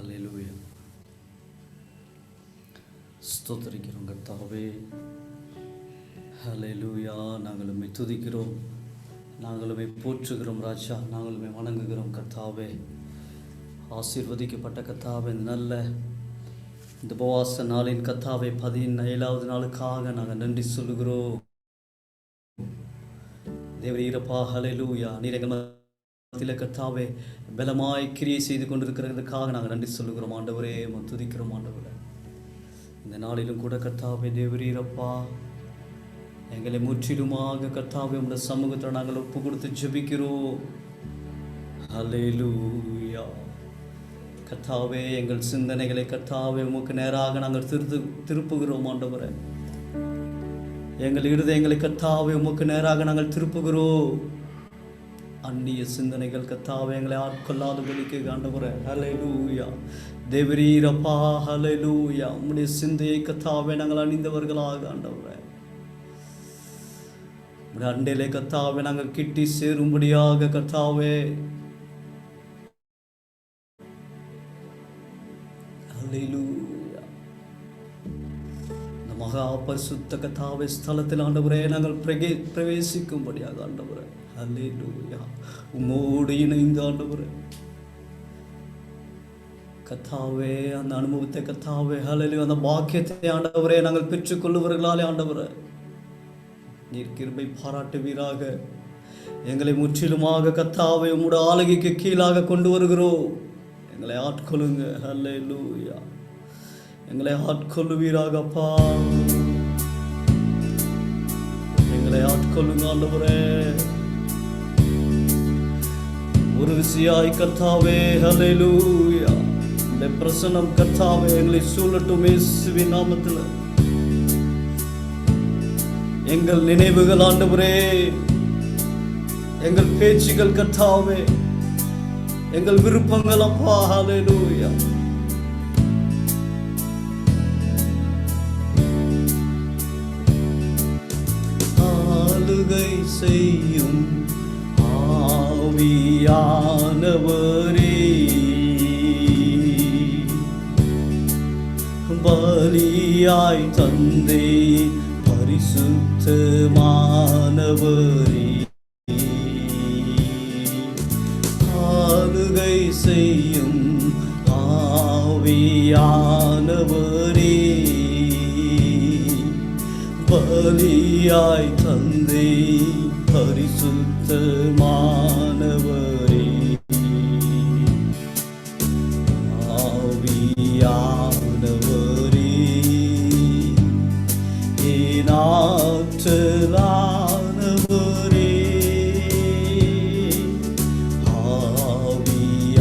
ஹல்லேலூயா. ஸ்தோத்திரிக்கிறோம் கர்த்தாவே. ஹல்லேலூயா. நாங்கள் உம்மை துதிக்கிறோம், நாங்கள் உம்மை போற்றுகிறோம் ராஜா, நாங்கள் உம்மை வணங்குகிறோம் கர்த்தாவே. ஆசீர்வதிக்கப்பட்ட கர்த்தாவே, இந்த உபவாச நாளின் கர்த்தாவே 17வது நாளுக்காக நாங்கள் நன்றி சொல்லுகிறோம். தேவரீரப்பா, ஹல்லேலூயா. நீர் எங்கள் மத்தியில் கர்த்தாவே பலமாய் கிரியை செய்து கொண்டிருக்கிறதுக்காக நாங்கள் நன்றி சொல்லுகிறோம் ஆண்டவரே, துதிக்கிறோம் ஆண்டவரே. இந்த நாளிலும் கூட கர்த்தாவே தேவரீரப்பா, எங்களை முற்றிலுமாக கர்த்தாவே உம்முடைய சமூகத்தில் நாங்கள் ஒப்பு கொடுத்து ஜெபிக்கிறோம். ஹல்லேலூயா. கர்த்தாவே, எங்கள் சிந்தனைகளை கர்த்தாவே உமக்கு நேராக நாங்கள் திருப்புகிறோம் ஆண்டவரே. எங்கள் இருதயங்களை கர்த்தாவே உமக்கு நேராக நாங்கள் திருப்புகிறோம். அந்நிய சிந்தனைகள் கர்த்தாவே எங்களை ஆட்கொள்ளாதபடிக்கு ஆண்டவரே. ஹல்லேலூயா. தேவரீரப்பா, ஹல்லேலூயா. உம்முடைய சிந்தையை கர்த்தாவே நாங்கள் அணிந்தவர்களாக ஆண்டவரே, உம்முடைய அண்டையிலே கர்த்தாவே நாங்கள் கிட்டி சேரும்படியாக கர்த்தாவே, ஹல்லேலூயா, இந்த மகா பரிசுத்த கர்த்தாவே ஸ்தலத்தில் ஆண்டவரே நாங்கள் பிரவேசிக்கும்படியாக ஆண்டவரே, ஹல்லேலூயா, உம்மோடு இணைந்து ஆண்டவரே கர்த்தாவே, அந்த அனுபவத்தை கர்த்தாவே, ஹல்லேலூயா, அந்த பாக்கியத்தை ஆண்டவரே நாங்கள் பெற்றுக்கொள்ளுவர்களாலே ஆண்டவரே நீர் கிருபை பாராட்டுவீராக. எங்களை முற்றிலுமாக கர்த்தாவே உம்முடைய ஆளுகைக்கு கீழாக கொண்டு வருகிறோம். எங்களை ஆட்கொள்ளுங்க. ஹல்லேலூயா. எங்களை ஆட்கொள்ளுவீராக அப்பா, எங்களை ஆட்கொள்ளுங்க ஆண்டவரே. ஒரு விசையாய் கர்த்தாவே, ஹல்லேலூயா, இந்த பிரசன்னம் கர்த்தாவே எங்களை சூழட்டும் இயேசுவின் நாமத்தில். எங்கள் நினைவுகள் ஆண்டவரே, எங்கள் பேச்சுகள் கர்த்தாவே, எங்கள் விருப்பங்கள் அப்பா, ஹல்லேலூயா, ஆளுகை செய்யும் ஆவியானவரே, பலியாய் தந்தே பரிசுத்தமானவரே, ஆளுகை செய்யும் ஆவியானவரே, பலியாய் தந்தே பரிசுத்தமானவரே, ஆவியானவரே, ஆற்றலானவரே,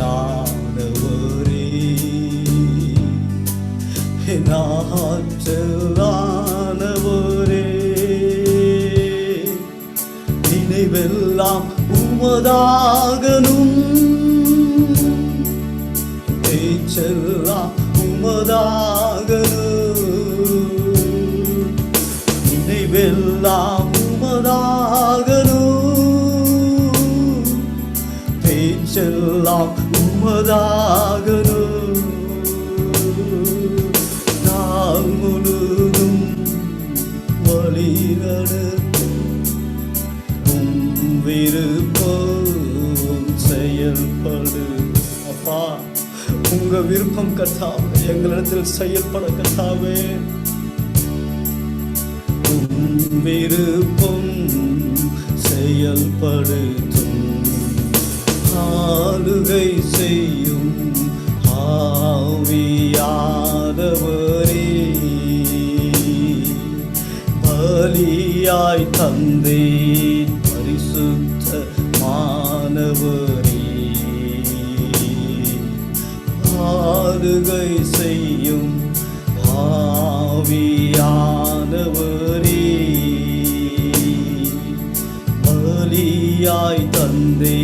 ஆவியானவரே, ஆற்றலானவரே, நினைவெல்லாம் உமதாகனும், பேச்செல்லாம் உமதாகனும், நினைவெல்லாம் உமதாகனும், பேச்செல்லாம் உமதாகனும், நாள் முழுதும் வழிநடத்தும் விருப்பம் செயல்படு அப்பா. உங்க விருப்பம் கர்த்தாவே எங்களிடத்தில் செயல்பட கர்த்தாவே, விருப்பம் செயல்படுத்தும், ஆளுகை செய்யும் ஆவியானவரே, பலியாய் தந்தே பரிசுத்தமானவரே, ஆளுகை செய்யும் ஆவியானவரே, பலியாய் தந்தே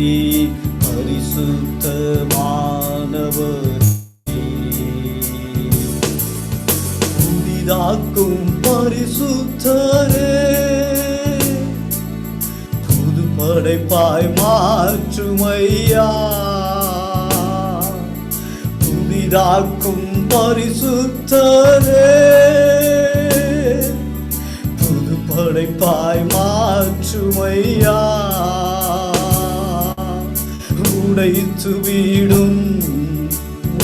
பரிசுத்தமானவரே, புதிதாக்கும் பரிசுத்தரே, புது படைப்பாய் மாற்றுமையா, புதிதாக்கும் பரிசுத்தரே, புது படைப்பாய் மாற்றுமையா, உடைத்து வீடும்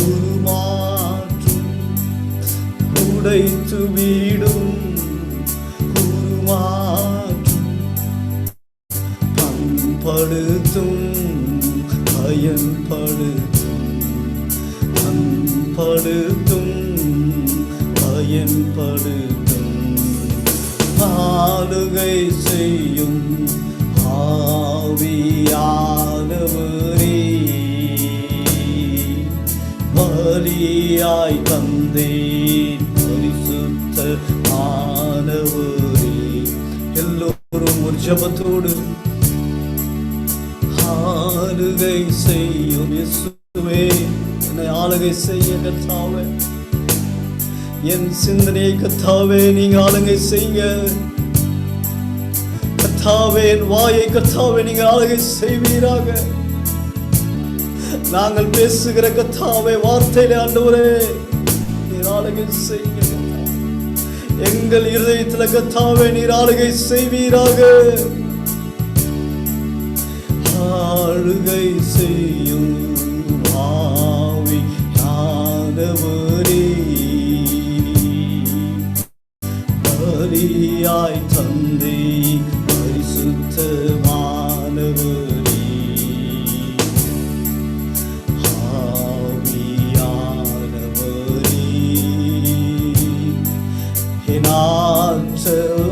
உருமாற்றும், உடைத்து வீடும் உருமாற்றும், பண்படுத்தும் பயன்படுத்தும், பண்படுத்தும் பயன்படுத்தும், ஆளுகை செய்யும் ஆவியானவரே, பலியாய் தந்தேன் பரிசுத்த ஆனவரே. எல்லோரும் ஒரு ஜெபத்தோடு ஆளுகை செய்யும் இயேசுவே, என்னை ஆளுகை செய்ய கர்த்தாவே, என் சிந்தனையை கர்த்தாவே நீங்க ஆளுகை செய்ய, கர்த்தாவே என் வாயை கர்த்தாவே நீங்க ஆளுகை செய்வீராக. நாங்கள் பேசுகிற கர்த்தாவே வார்த்தையில ஆண்டவரே நீர் ஆளுகை செய்ய, எங்கள் இருதயத்துல கர்த்தாவே நீர் ஆளுகை செய்வீராக. ஆளுகை செய்யும் ஆவியானவரே, பலியாய் தந்தே பரிசுத்தமானவரே, ஆவியானவரே, என் ஆற்றலானவரே,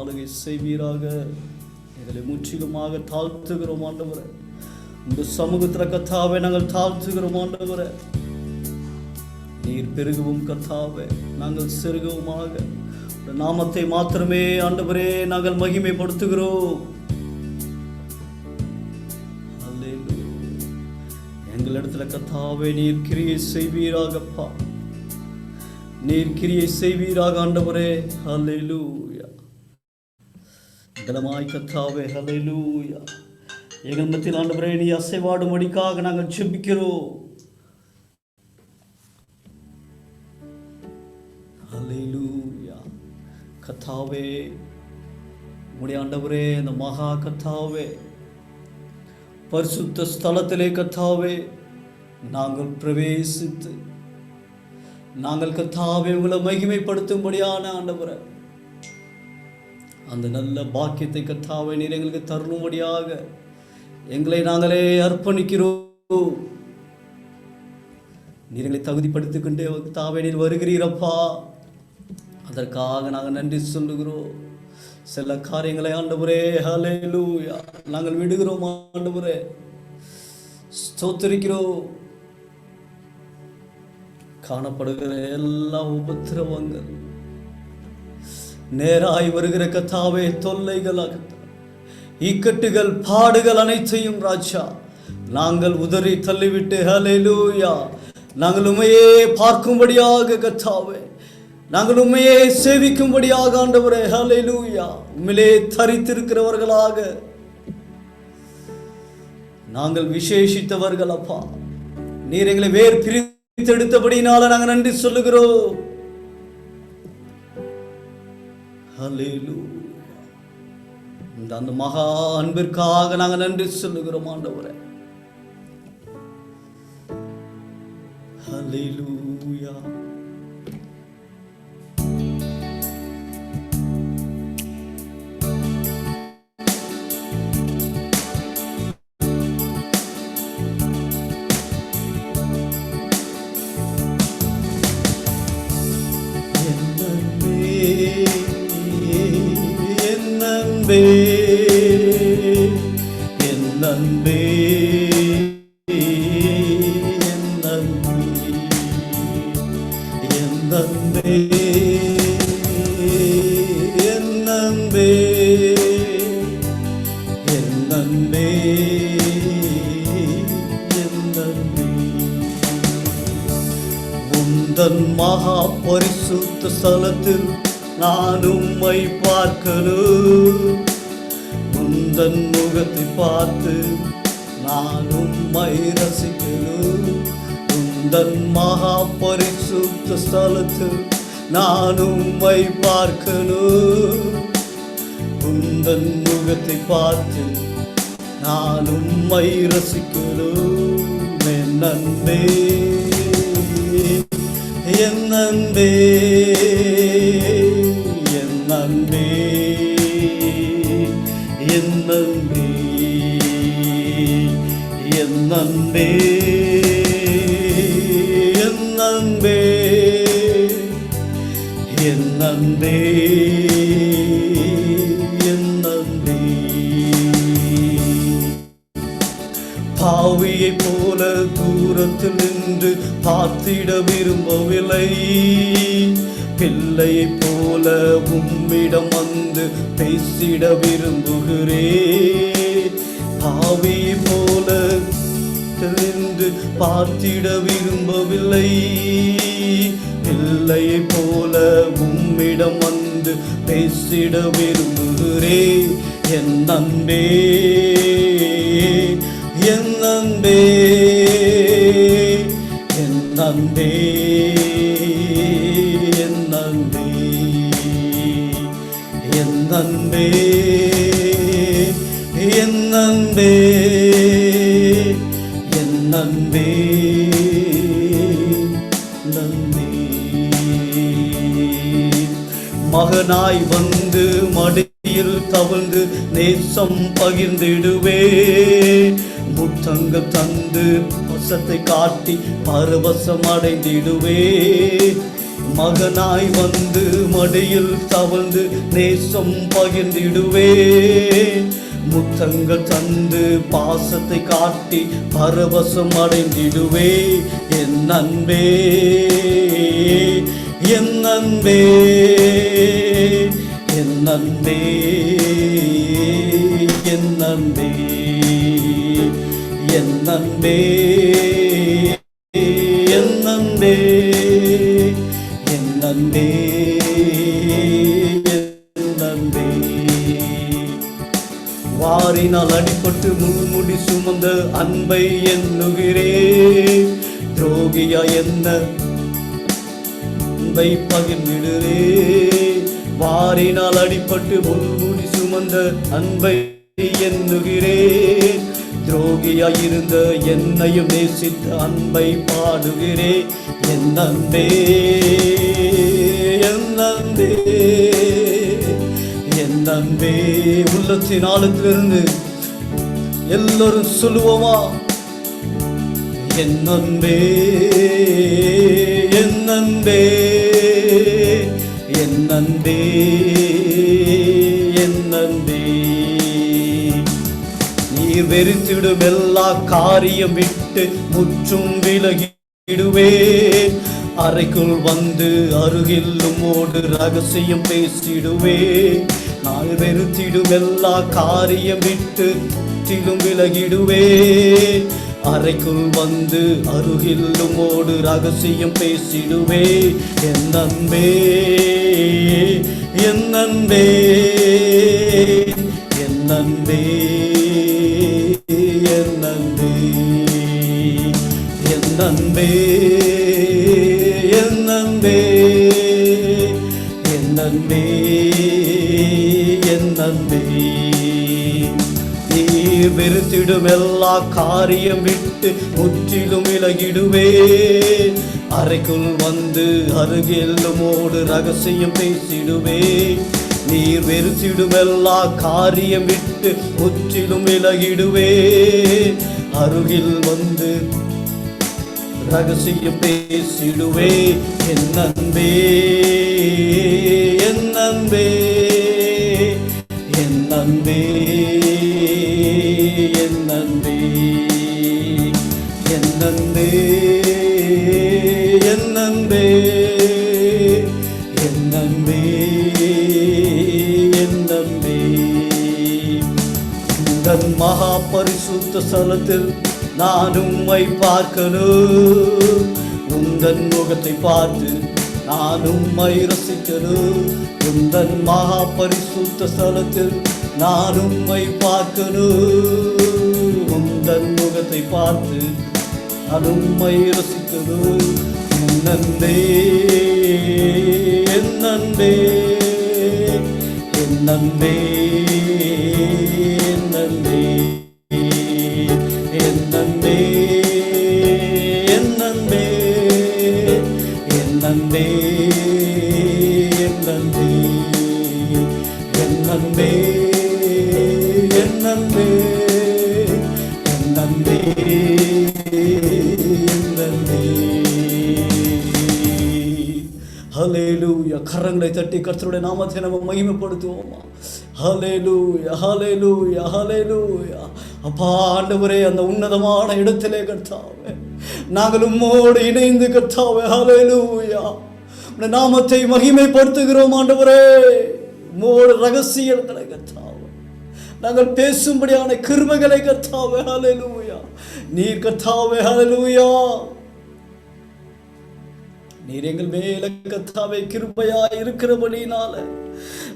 ஆளுகை செய்வீராக. எங்களை முற்றிலுமாக தாழ்த்துகிறோம் ஆண்டவரே, இந்த சமூகத்தில் கர்த்தாவே நாங்கள் தாழ்த்துகிறோம் ஆண்டவரே. நீர் பெருகவும் கர்த்தாவே நாங்கள் செருகவுமாக நாமத்தை மாத்திரமே ஆண்டவரே நாங்கள் மகிமைப்படுத்துகிறோம். எங்களிடத்துல கர்த்தாவே நீர் கிரியை செய்வீராகப்பா, நீர் கிரியை செய்வீராக ஆண்டவரே. ஹல்லேலூயா. பலமாய் கர்த்தாவே ஹல்லேலூயா. எங்கள் மத்தியில் ஆண்டவரே நீ அசைவாடும்படிக்காக நாங்கள் ஜெபிக்கிறோம். ஹல்லேலூயா. கர்த்தாவே உம்முடைய ஆண்டவரே இந்த மகா கர்த்தாவே பரிசுத்த ஸ்தலத்திலே கர்த்தாவே நாங்கள் பிரவேசித்து நாங்கள் கர்த்தாவே உங்களை மகிமைப்படுத்தும்படியான ஆண்டவரே அந்த நல்ல பாக்கியத்தை கர்த்தாவே நீர் எங்களுக்கு தரும்படியாக எங்களை நாங்களே அர்ப்பணிக்கிறோம். நீர் எங்களை தகுதிப்படுத்திக் கொண்டே கர்த்தாவே நீர் வருகிறீரப்பா, அதற்காக நாங்கள் நன்றி சொல்லுகிறோம். சில காரியங்களை ஆண்டவரே ஹல்லேலூயா நாங்கள் விடுகிறோம் ஆண்டவரே, ஸ்தோத்திரிக்கிறோம். காணப்படுகிற எல்லா உபத்திரவங்கள், நேராய் வருகிற கர்த்தாவே தொல்லைகள், இக்கட்டுகள், பாடுகள் அனைத்தையும் ராஜா நாங்கள் உதறி தள்ளிவிட்டு ஹல்லேலூயா நாங்கள் உம்மையே பார்க்கும்படியாக கர்த்தாவே நாங்கள் உம்மையே சேவிக்கும்படியாக ஆண்டவரே ஹல்லேலூயா உம்மிலே தரித்திருக்கிறவர்களாக நாங்கள் விசேஷித்தவர்கள் அப்பா. நீர் எங்களை வேறு பிரித்தெடுத்தபடினால நாங்கள் நன்றி சொல்லுகிறோம். ஹல்லேலூயா. அந்த மகா அன்பிற்காக நாங்கள் நன்றி சொல்லுகிறோம் ஆண்டவரே. ஹல்லேலூயா. என் நன்பே என் நன்பே உந்தன் மகா பரிசுத்த ஸ்தலத்தில் நான் உம்மை பார்க்கணும். உந்தன் முகத்தை பார்த்து நான் உம்மை ரசிக்கணும். உந்தன் மகா பரிசுத்த ஸ்தலத்தில் நான் உம்மை பார்க்கணும். உந்தன் முகத்தை பார்த்து நான் உம்மை ரசிக்கணும். என் அன்பே, என் அன்பே, என் அன்பே, என் அன்பே, என் அன்பே, என் அன்பே, என் அன்பே, என் அன்பே. பாவியை போல தூரத்தில் நின்று பார்த்திட விரும்பவில்லை. பிள்ளையை போல உம்மிடம் வந்து பேசிட விரும்புகிறேன். பாவியை போல நின்று பார்த்திட விரும்பவில்லை. பிள்ளையை போல உம்மிடம் வந்து பேசிட விரும்புகிறேன். என் அன்பே, என் அன்பே, என் அன்பே, என் அன்பே, என் அன்பே, என் அன்பே, என் அன்பே, நன்பே. மகனாய் வந்து மடியில் தவழ்ந்து நேசம் பகிர்ந்திடுவே. முத்தங்கள் தந்து வசத்தை காட்டி பரவசம் அடைந்திடுவே. மகனாய் வந்து மடியில் தவழ்ந்து நேசம் பகிர்ந்திடுவே. முத்தங்கள் தந்து பாசத்தை காட்டி பரவசம் அடைந்திடுவே. என் அன்பே, என் அன்பே, என் அன்பே, என் அன்பே, என் அன்பே, என் அன்பே, என் அன்பே, என் அன்பே. வாரினால் அடிபட்டு முள்முடி சுமந்த அன்பை எண்ணுகிறேன். துரோகியா என்ன அன்பை பகிர்ந்திடுவே. வாரினால் அடிபட்டு முள்முடி சுமந்த அன்பை எண்ணுகிறேன். துரோகியாயிருந்த என்னையும் நேசித்த அன்பை பாடுகிறேன். என் அன்பே, என் அன்பே, என் அன்பே. உள்ளத்தின் ஆழத்திலிருந்து எல்லோரும் சொல்லுவோமா? என் அன்பே, என் அன்பே, என் அன்பே, என் அன்பே. நீர் வெறுத்திடும் எல்லா காரியம் விட்டு முற்றும் விலகிடுவே. அறைக்குள் வந்து அருகில் உம்மோடு ரகசியம் பேசிடுவே. நான் வெறுத்திடும் எல்லா காரியம் விட்டு முற்றிலும் விலகிடுவே. அறைக்குள் வந்து அருகில் உம்மோடு ரகசியம் பேசிடுவே. என் அன்பே, என் அன்பே, என் அன்பே, என் அன்பே, என் அன்பே, என் அன்பே, என் அன்பே, என் அன்பே. நீர் வெறுத்திடும் எல்லா காரியம் விட்டு முற்றிலும் விலகிடுவே. அறைக்குள் வந்து அருகில் உம்மோடு ரகசியம் பேசிடுவே. நீர் வெறுத்திடும் எல்லா காரியம் விட்டு முற்றிலும் விலகிடுவே. அருகில் வந்து ரகசியம் பேசிடுவே. என் அன்பே, என் அன்பே, என் அன்பே, என் அன்பே, என் அன்பே, என் அன்பே, என் அன்பே, என் அன்பே. உந்தன் மகா பரிசுத்த ஸ்தலத்தில் நான் உம்மை பார்க்கணும். உந்தன் முகத்தை பார்த்து நான் உம்மை ரசிக்கணும். உந்தன் மகா பரிசுத்த ஸ்தலத்தில் நான் உம்மை பார்க்கணும். உந்தன் முகத்தை பார்த்து நான் உம்மை ரசிக்கணும். என் அன்பே என் அன்பே என் அன்பே என் அன்பே என் அன்பே என் அன்பே என் அன்பே என் அன்பே என் அன்பே என் அன்பே என் அன்பே என் அன்பே. ஹல்லேலூயா. கரங்களை தட்டி கர்த்தருடைய நாமத்தை நம்ம மகிமைப்படுத்துவோமா? ஹல்லேலூயா ஹல்லேலூயா ஹல்லேலூயா. அப்பா ஆண்டவரே, அந்த உன்னதமான இடத்திலே கர்த்தாவே நாங்கள் உம்மோடு இணைந்து கர்த்தாவே ஹல்லேலூயா உம்முடைய நாமத்தை மகிமைப்படுத்துகிறோம். ஆண்டவரே, உம்மோடு ரகசியங்களை கர்த்தாவே நாங்கள் பேசும்படியான கிருபைகளை கர்த்தாவே ஹல்லேலூயா நீர் கர்த்தாவே ஹல்லேலூயா நீர் எங்கள் மேல கர்த்தாவே கிருபையாய் இருக்கிறபடினால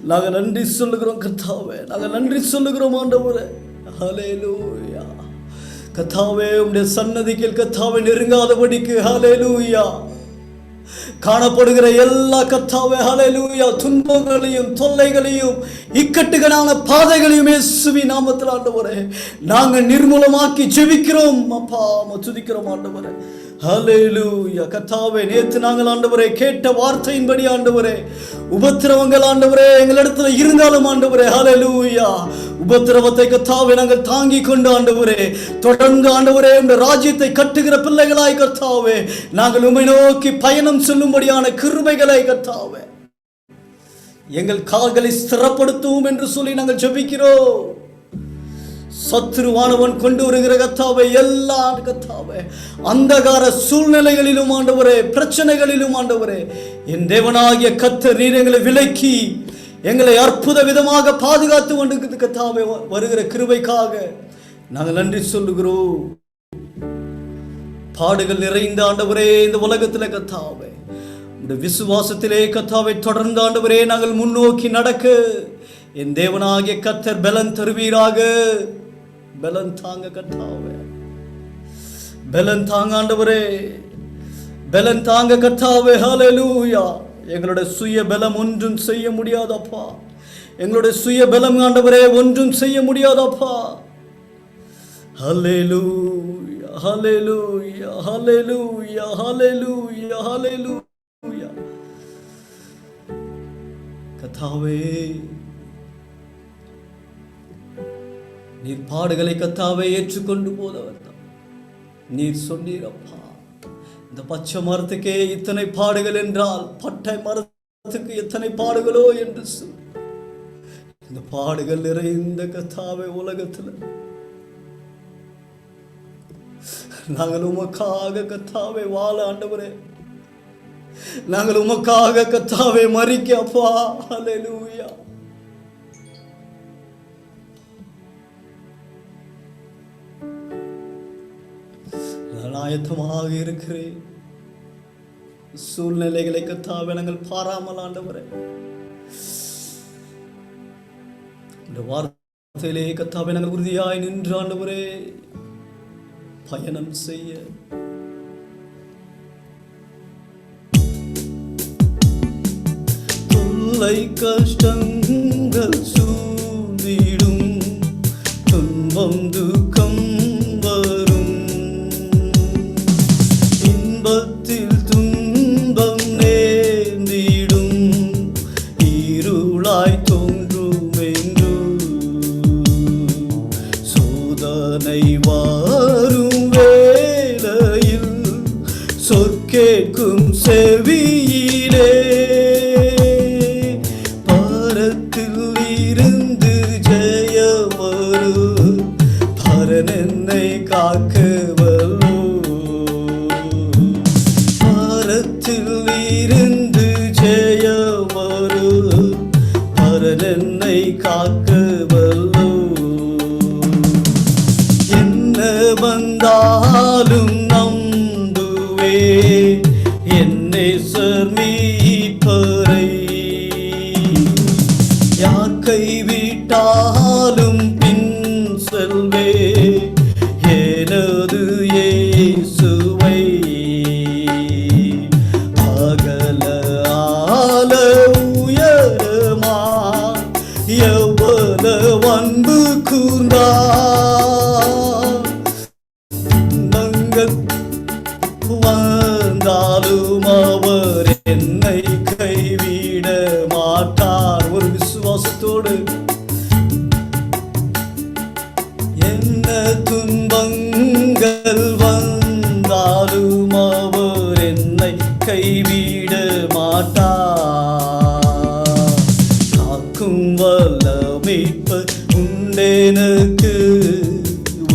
நாங்கள் நன்றி சொல்லுகிறோம் கர்த்தாவே, நாங்கள் நன்றி சொல்லுகிறோம் ஆண்டவரே ஹல்லேலூயா. கர்த்தாவே, உம்முடைய சன்னதிக்கு கர்த்தாவே நெருங்காதபடிக்கு ஹல்லேலூயா காணப்படுகிற எல்லா கர்த்தாவே ஹல்லேலூயா துன்பங்களையும் தொல்லைகளையும் இக்கட்டுகளான பாதைகளையும் இயேசுவின் நாமத்தில் ஆண்டவரே நாங்கள் நிர்மூலமாக்கி ஜெபிக்கிறோம். அப்பா துதிக்கிறோம் ஆண்டவரே ஹல்லேலூயா. கர்த்தாவே, நேற்று நாங்கள் ஆண்டவரே கேட்ட வார்த்தையின்படி ஆண்டவரே உபத்திரவங்கள் ஆண்டவரே எங்களிடத்துல இருந்தாலும் ஆண்டவரே ஹல்லேலூயா உபத்திரவத்தை கர்த்தாவே நாங்கள் தாங்கி கொண்டு ஆண்டவரே தொடர்ந்து ஆண்டவரே உம்முடைய ராஜ்யத்தை கட்டுகிற பிள்ளைகளாய் கர்த்தாவே நாங்கள் உம்மை நோக்கி பயணம் செல்லும்படியான கிருபைகளை கர்த்தாவே எங்கள் கால்களை ஸ்திரப்படுத்துவோம் என்று சொல்லி நாங்கள் ஜெபிக்கிறோம். சத்துருவானவன் கொண்டு வருகிற கர்த்தாவே எல்லா கர்த்தாவே அந்தகார சூழ்நிலைகளிலும் ஆண்டவரே பிரச்சனைகளிலும் ஆண்டவரே என் தேவனாகிய கர்த்தர் நீர் எங்களை விலக்கி எங்களை அற்புத விதமாக பாதுகாத்து கொண்டு கர்த்தாவே வருகிற கிருபைக்காக நாங்கள் நன்றி சொல்லுகிறோம். பாடுகள் நிறைந்த ஆண்டவரே இந்த உலகத்தில் கர்த்தாவே இந்த விசுவாசத்திலே கர்த்தாவை தொடர்ந்து ஆண்டவரே நாங்கள் முன்னோக்கி நடக்க என் தேவனாகிய கர்த்தர் பலன் தருவீராக. பலன் தாங்க கர்த்தாவே, பலன் தாங்க ஆண்டவரே, பலன் தாங்க கர்த்தாவே ஹல்லேலூயா. எங்களுடைய சுய பலம் ஒன்றும் செய்ய முடியாதப்பா, எங்களுடைய சுய பலம் ஆண்டவரே ஒன்றும் செய்ய முடியாதப்பா. ஹல்லேலூயா ஹல்லேலூயா ஹல்லேலூயா ஹல்லேலூயா ஹல்லேலூயா. கர்த்தாவே, நீர் பாடுகளை கர்த்தாவே ஏற்றுக்கொண்டு போதவர் தான். நீர் சொன்னீரப்பா, இந்த பச்சை மரத்துக்கே இத்தனை பாடுகள் என்றால் பட்டை மரத்துக்கு எத்தனை பாடுகளோ என்று சொல். இந்த பாடுகள் நிறைந்த கர்த்தாவே உலகத்தில் நாங்கள் உமக்காக கர்த்தாவே வாழ ஆண்டவரே, நாங்கள் உமக்காக கர்த்தாவே மரிக்க அப்பா ஹல்லேலூயா. ஆயத்தமாக இருக்கிறேன். சூழ்நிலைகளை கர்த்தாவே நாங்கள் பாராமல் ஆண்டவரே இந்த வார்த்தையிலே கர்த்தாவே நாங்கள் உறுதியாய் நின்று ஆண்டவரே பயணம் செய்ய தொல்லை கஷ்டங்கள் சூழ்ந்திடும் துன்பம் துக்கம் வரும் இன்பத்தில் துன்பம் நேர்ந்திடும் இருளாய் தோன்றும் என்று சோதனை வாரும் வேளையில் சொற்கேட்கும் செவியிலே பரத்தில் இருந்து ஜெயவரு பரன் என்னை காக்கவல்லோ பரத்தில் இருந்து ஜெயவரு பரன் என்னை காக்கவல்லோ என்ன வந்தாலும் நம்புவே துதிப்பது இயேசுவை. அகல ஆல உயரமா எவ்வளவு அன்பு கூர்ந்தா, நாங்கள் வந்தாலும் அவர் என்னை கைவிட மாட்டார். ஒரு விசுவாசத்தோடு என்ன துன்பங்கள் வந்தாலும் அவர் என்னை கைவிட மாட்டார். காக்கும் வல்ல மீட்பர் உண்டெனக்கு,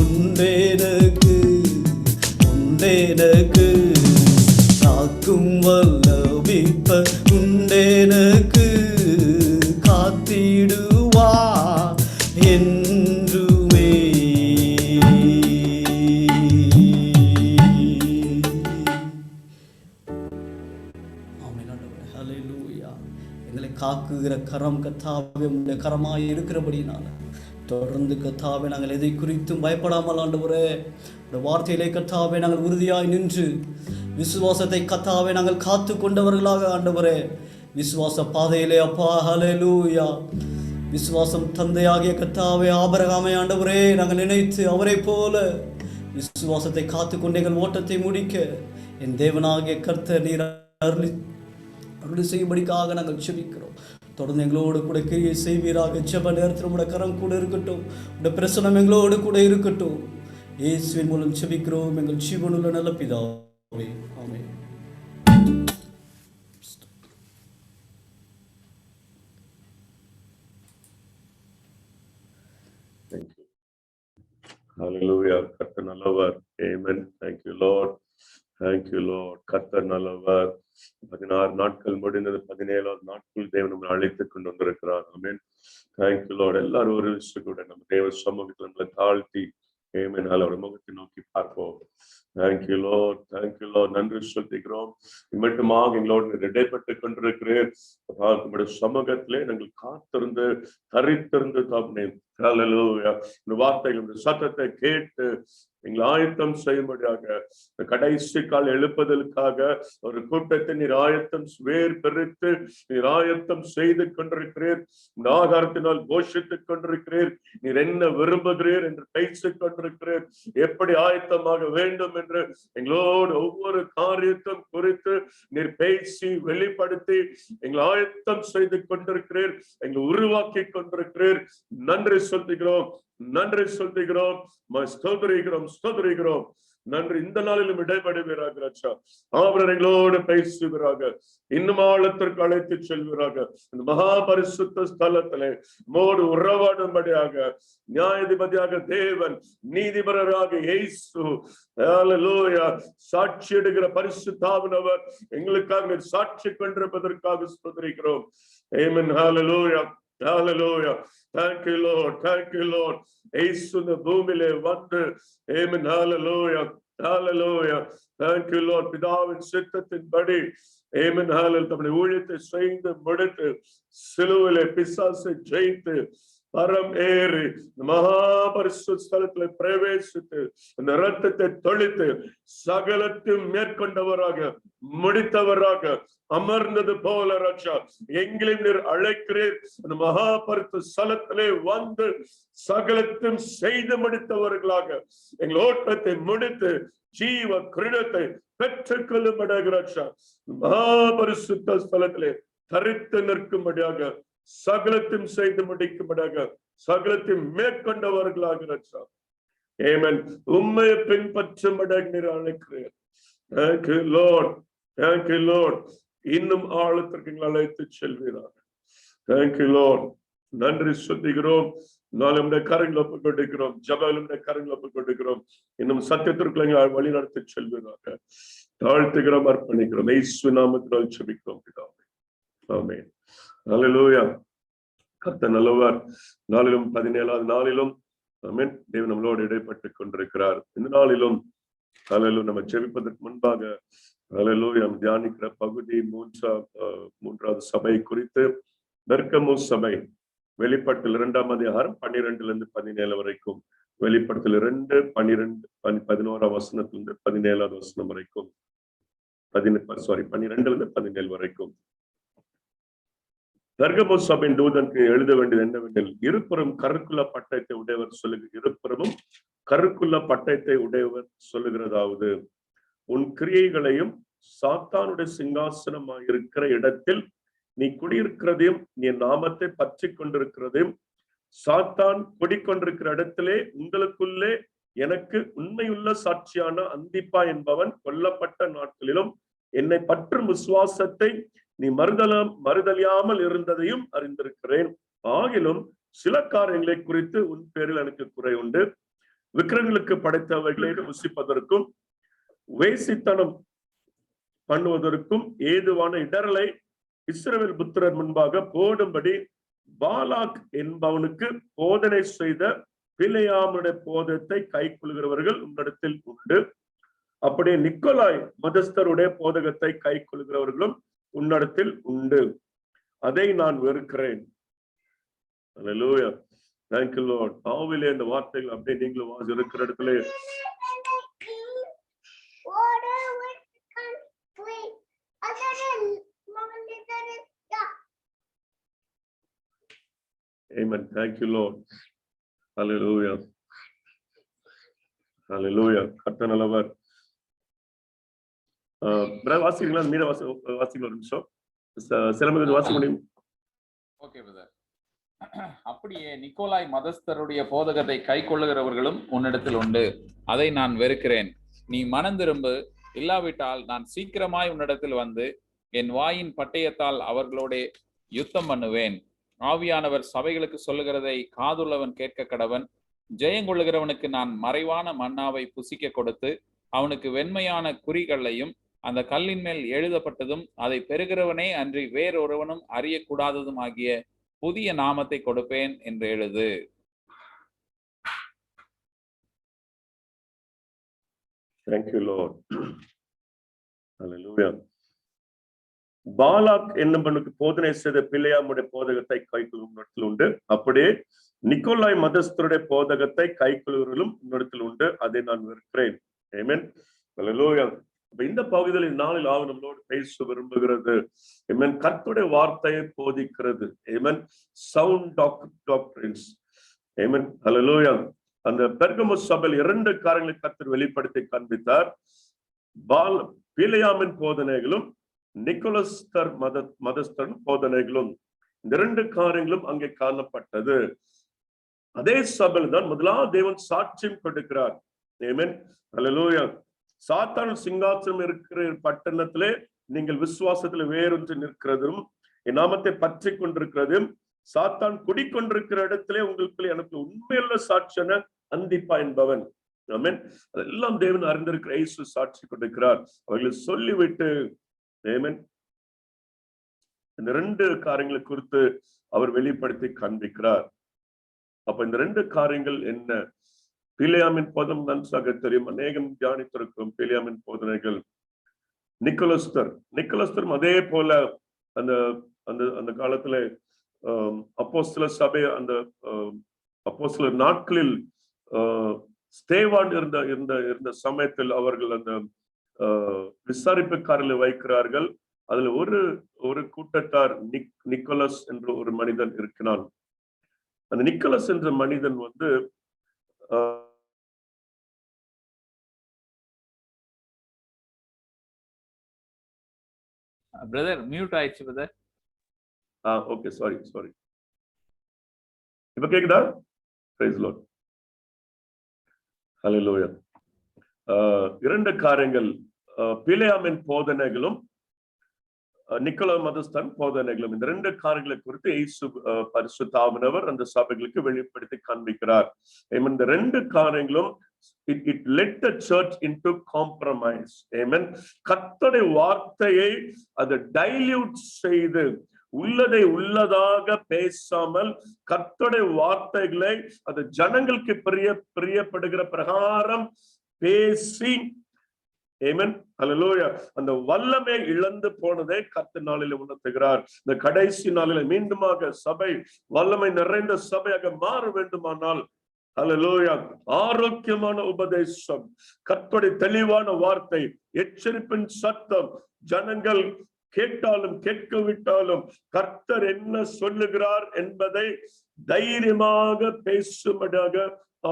உண்டெனக்கு, உண்டெனக்கு. காக்கும் வல்ல மீட்பர் உண்டெனக்கு, காத்திடுவார் என்றுமே. ஹல்லேலூயா. எங்களை காக்குகிற கரம் கர்த்தாவே உம்முடைய கரமாய் இருக்கிறபடினால தொடர்ந்து கர்த்தாவே நாங்கள் எதை குறித்தும் பயப்படாமல் ஆண்டவரே இந்த வார்த்தையிலே கர்த்தாவே நாங்கள் உறுதியாய் நின்று விசுவாசத்தை கர்த்தாவே நாங்கள் காத்து கொண்டவர்களாக ஆண்டவரே விசுவாச பாதையிலே அப்பா ஹல்லேலூயா. விசுவாசம் தந்தையாகிய கர்த்தாவே ஆபிரகாமை ஆண்டவரே நாங்கள் நினைத்து அவரை போல விசுவாசத்தை காத்து கொண்டு எங்கள் ஓட்டத்தை முடிக்க என் தேவனாகிய கர்த்தர் நீர் அருளி செய்யும்படிக்காக நாங்கள் ஜெபிக்கிறோம். தொடர்ந்து எங்களோடு கூட கிரியை செய்வீராக. ஜெப நேரத்தில் உடைய கரம் கூட இருக்கட்டும், உடைய பிரசனம் எங்களோடு கூட இருக்கட்டும். இயேசுவின் மூலம் ஜெபிக்கிறோம் எங்கள் ஜீவனுள்ள நல்ல பிதாவே, ஆமென். Hallelujah. கர்த்தர் நல்லவர். Amen. Thank you Lord. Thank you Lord. கர்த்தர் நல்லவர். 16 நாட்கள் முடிந்தது. 17வது நாட்கள் தேவன் நம்மை அழைத்துக் கொண்டு வந்திருக்கிறார். Amen. Thank you Lord. எல்லாரும் ஒரு விஷயம் கூட நம்ம தேவ சமூகத்தில் நம்மளை தாழ்த்தி Amen. அவருடைய முகத்தை நோக்கி பார்ப்போம். Thank you Lord. Thank you Lord. நன்றி சொல்லுகிறோம். இம்மட்டுமாக எங்களோடு இடைப்பட்டுக் கொண்டிருக்கிறேன். உங்களுடைய சமூகத்திலே நாங்கள் காத்திருந்து தரித்திருந்து தாப்னே. ஹல்லேலூயா. இந்த வார்த்தைகள் சத்தத்தை கேட்டு எங்களை ஆயத்தம் செய்யும்படியாக கடைசி கால் எழுப்புதலுக்காக ஒரு கூட்டத்தை நீர் ஆயத்தம் வேர் பெருத்து நீர் ஆயத்தம் செய்து கொண்டிருக்கிறீர். ஆகாரத்தினால் போஷித்துக் கொண்டிருக்கிறீர். நீர் என்ன விரும்புகிறீர் என்று பேசிக் கொண்டிருக்கிறீர். எப்படி ஆயத்தமாக வேண்டும் என்று எங்களோடு ஒவ்வொரு காரியத்தும் குறித்து நீர் பேசி வெளிப்படுத்தி எங்களை ஆயத்தம் செய்து கொண்டிருக்கிறீர். எங்களை உருவாக்கி கொண்டிருக்கிறீர். நன்றி சொல்லுகிறோம், நன்றி சொல்லுகிறோம், ஸ்தோத்திரிக்கிறோம், ஸ்தோத்திரிக்கிறோம். நன்றி. இந்த நாளிலும் இடைபடுவீராக ராஜா. அவர் எங்களோடு பேசுவீராக, இன்னும் ஆழத்திற்கு அழைத்து செல்வீராக. இந்த மகா பரிசுத்த ஸ்தலத்திலே மோடு உறவாடும்படியாக நியாயாதிபதியாக தேவன், நீதிபரராக இயேசு ஹல்லேலூயா சாட்சியிடுகிற பரிசுத்தாவினவர் எங்களுக்காக சாட்சி கொண்டிருப்பதற்காக ஸ்தோத்திரிக்கிறோம். ஆமென். ஹல்லேலூயா, ஹல்லேலூயா. Thank you Lord. Thank you Lord. இயேசு இந்த பூமியிலே வந்து ஆமென். ஹல்லேலூயா, ஹல்லேலூயா. Thank you Lord. பிதாவின் சித்தத்தின்படி ஆமென். ஹல்லேலூயா தம்முடைய ஊழியத்தை செய்து முடித்து சிலுவையிலே பிசாசை ஜெயித்து பரம் ஏறி மகா பரிசுத்த ஸ்தலத்திலே பிரவேசித்து அந்த இரத்தத்தை தொளித்து சகலத்தையும் மேற்கொண்டவராக முடித்தவராக அமர்ந்தது போல ராஜா எங்களையும் நீர் அழைக்கிறீர். அந்த மகா பரிசுத்த ஸ்தலத்திலே வந்து சகலத்தையும் செய்து முடித்தவர்களாக எங்கள் ஓட்டத்தை முடித்து ஜீவ கிரீடத்தை பெற்றுக் கொள்ளும்படியாக ராஜா மகா பரிசுத்த ஸ்தலத்திலே தரித்து நிற்கும்படியாக சகலத்தையும் செய்து முடிக்கும்படியாக சகலத்தையும் மேற்கொண்டவர்களாக ராஜா ஆமென். உம்மையை பின்பற்றும்படியாக நீர் அழைக்கிறீர். Thank you Lord. Thank you Lord. இன்னும் ஆழத்திற்கு அழைத்து செல்வீராக. Thank you Lord. நன்றி சொல்லுகிறோம். நாளும் கரங்களை ஒப்புக் கொண்டிருக்கிறோம். ஜபலும் கரங்களை ஒப்புக் கொண்டிருக்கிறோம். இன்னும் சத்தியத்திற்குள்ள வழி நடத்தி செல்வீராக. தாழ்த்துகிறோம், அர்ப்பணிக்கிறோம். இயேசு நாமத்தினால் ஜெபிக்கிறோம் பிதாவே. ஆமென். ஹல்லேலூயா. கர்த்தர் நல்லவர். நாளிலும் 17வது நாளிலும் ஆமென் தேவன் நம்மளோடு இடைப்பட்டுக் கொண்டிருக்கிறார். இந்த நாளிலும் ஹல்லேலூயா நம்ம ஜெபிப்பதற்கு முன்பாக ஹல்லேலூயா தியானிக்கிற பகுதி மூன்றாவது சபை குறித்து பெர்கமு சபை வெளிப்பாட்டில் 2ஆம் அதிகாரம் 12 இருந்து 17 வரைக்கும் வெளிப்படுத்தல் 2:11 வசனத்திலிருந்து 17 வசனம் வரைக்கும் 12-17 வரைக்கும். பெர்கமு சபையின் தூதனுக்கு எழுத வேண்டியது என்னவெனில், இருபுறம் கருக்குள்ள பட்டயத்தை உடையவர் சொல்லுகிறதாவது, உன் கிரியைகளையும் சாத்தானுடைய சிங்காசனமாக இருக்கிற இடத்தில் நீ குடியிருக்கிறதையும் நீ நாமத்தை பற்றி கொண்டிருக்கிறதையும், சாத்தான் குடிக்கொண்டிருக்கிற இடத்திலே உங்களுக்குள்ளே எனக்கு உண்மையுள்ள சாட்சியான அந்திப்பா என்பவன் கொல்லப்பட்ட நாட்களிலும் என்னை பற்றும் விசுவாசத்தை நீ மறுதலியாமல் இருந்ததையும் அறிந்திருக்கிறேன். ஆகிலும் சில காரியங்களை குறித்து உன் பேரில் எனக்கு குறை உண்டு. விக்கிரகங்களுக்கு படைத்தவர்களை புசிப்பதற்கும் வேசித்தனம் பண்ணுவதற்கும் ஏதுவான இடரலை இஸ்ரவேல் புத்திரர் முன்பாக போடும்படி பாலாக் என்பவனுக்கு போதனை செய்த பிலேயாமுடைய போதத்தை கை கொள்கிறவர்கள் உன்னிடத்தில் உண்டு. அப்படியே நிக்கோலாய் மதஸ்தருடைய போதகத்தை கை கொள்கிறவர்களும் உன்னிடத்தில் உண்டு. அதை நான் வெறுக்கிறேன். அல்லேலூயா. Thank you Lord. ஆவிலே இந்த வார்த்தைகள் அப்படியே நீங்களும் இருக்கிற இடத்துல Amen. Thank you Lord. Hallelujah. Hallelujah. கர்த்தர் நல்லவர். வாசிங்களா? மீத வாசிங்க ஒரு நிமிஷம். சிலம்பு வாசிக்க முடியும்? Okay brother. அப்படியே நிக்கோலாய் மதஸ்தருடைய போதகத்தை கை கொள்ளுகிறவர்களும் உன்னிடத்தில் உண்டு. அதை நான் வெறுக்கிறேன். நீ மனம் திரும்பு, இல்லாவிட்டால் நான் சீக்கிரமாய் உன்னிடத்தில் வந்து என் வாயின் பட்டயத்தால் அவர்களோட யுத்தம் பண்ணுவேன். ஆவியானவர் சபைகளுக்கு சொல்லுகிறதை காதுள்ளவன் கேட்க கடவன். ஜெயங்கொள்ளுகிறவனுக்கு நான் மறைவான மன்னாவை புசிக்க கொடுத்து அவனுக்கு வெண்மையான குறிகளையும் அந்த கல்லின் மேல் எழுதப்பட்டதும் அதை பெறுகிறவனே அன்றி வேறொருவனும் அறியக்கூடாததும் ஆகிய புதிய நாமத்தை கொடுப்பேன் என்று எழுது. Thank you Lord. Hallelujah. Palak என்னவனுக்கு போதனை செய்த பிலேயாமுடைய போதகத்தை கைக்கொள்ளும் உண்டு. அப்படியே நிக்கோலாய் மதஸ்தருடைய போதகத்தை கைக்கொள்ளுவர்களும் உன்னிடத்தில் உண்டு. அதை நான் வெறுக்கிறேன். ஆமென். ஹல்லேலூயா. இந்த பகுதியில் நாளில் நம்மளோடு பேச விரும்புகிறது. ஆமென். கர்த்தருடைய வார்த்தையை போதிக்கிறது. Amen. Sound doctrines. Amen. Hallelujah. அந்த பெர்கமு சபையில் 2 காரியங்களை கர்த்தர் வெளிப்படுத்தி காண்பித்தார். பிலேயாமின் போதனைகளும் நிக்கோலஸ்தர் மதஸ்தர் போதனைகளும், இந்த 2 காரியங்களும் அங்கே காணப்பட்டது. அதே சபையில் தான் முதலாவது தேவன் சாட்சியம் கொடுக்கிறார். ஆமென். ஹல்லேலூயா. சாத்தான் சிங்காசனம் இருக்கிற பட்டணத்திலே நீங்கள் விசுவாசத்துல வேறொன்று நிற்கிறதும் என் நாமத்தை பற்றி கொண்டிருக்கிறதும், சாத்தான் குடிக்கொண்டிருக்கிற இடத்திலே உங்களுக்கு எனக்கு உண்மையுள்ள சாட்சியான அந்திப்பா என்பவன். ஆமென். அதெல்லாம் தேவன் அறிந்திருக்கிற இயேசு சாட்சி கொடுக்கிறார். அவர்களை சொல்லிவிட்டு ஆமென் இந்த 2 காரியங்களை குறித்து அவர் வெளிப்படுத்தி காண்பிக்கிறார். அப்ப இந்த 2 காரியங்கள் என்ன? பிலேயாமின் போதம் நன்றாக தெரியும், அநேகம் தியானித்திருக்கும் பிலேயாமின் போதனைகள். நிக்கோலஸ்தர் அதே போல அந்த அந்த அந்த காலத்துல அப்போஸ்தலர் சபை அந்த அப்போஸ்தலர் நாட்களில் ஸ்தேவான் இருந்த சமயத்தில் அவர்கள் அந்த விசாரிப்புக்காரர்களை வைக்கிறார்கள். அதுல ஒரு கூட்டத்தார் நிக்கோலஸ் என்ற ஒரு மனிதன் இருக்கிறான். அந்த நிக்கோலஸ் என்ற மனிதன் பிரதர் மியூட் ஆயிடுச்சு பிரதர். Okay, sorry. இப்ப கேக்குதா? Praise the Lord. ஹல்லேலூயா. 2 காரியங்கள், பிலேயாமின் போதனைகளும் நிக்கோலாய் மதஸ்தன் போதனைகளும், இந்த 2 காரியங்களை குறித்து இயேசு பரிசுத்த ஆவியானவர் அந்த சபைகளுக்கு வெளிப்படுத்தி காண்பிக்கிறார். இந்த 2 காரியங்களும் it led the church into compromise. Amen. கர்த்தருடைய வார்த்தையை அதை டைல்யூட் செய்து உள்ளதை உள்ளதாக பேசாமல் கர்த்தருடைய வார்த்தைகளை அது ஜனங்களுக்கு பிரியப்படுகிற பிரகாரம் பேசி, ஆமென், ஹல்லேலூயா, அந்த வல்லமை இழந்து போனதை கர்த்தர் நாளில் உணர்த்துகிறார். இந்த கடைசி நாளில் மீண்டுமாக சபை வல்லமை நிறைந்த சபையாக மாற வேண்டுமானால், அல்லேலூயா. ஆரோக்கியமான உபதேசம், கர்த்தருடைய தெளிவான வார்த்தை, எச்சரிப்பின் சத்தம். ஜனங்கள் கேட்டாலும் கேட்கவிட்டாலும் கர்த்தர் என்ன சொல்லுகிறார் என்பதை தைரியமாக பேசும்படியாக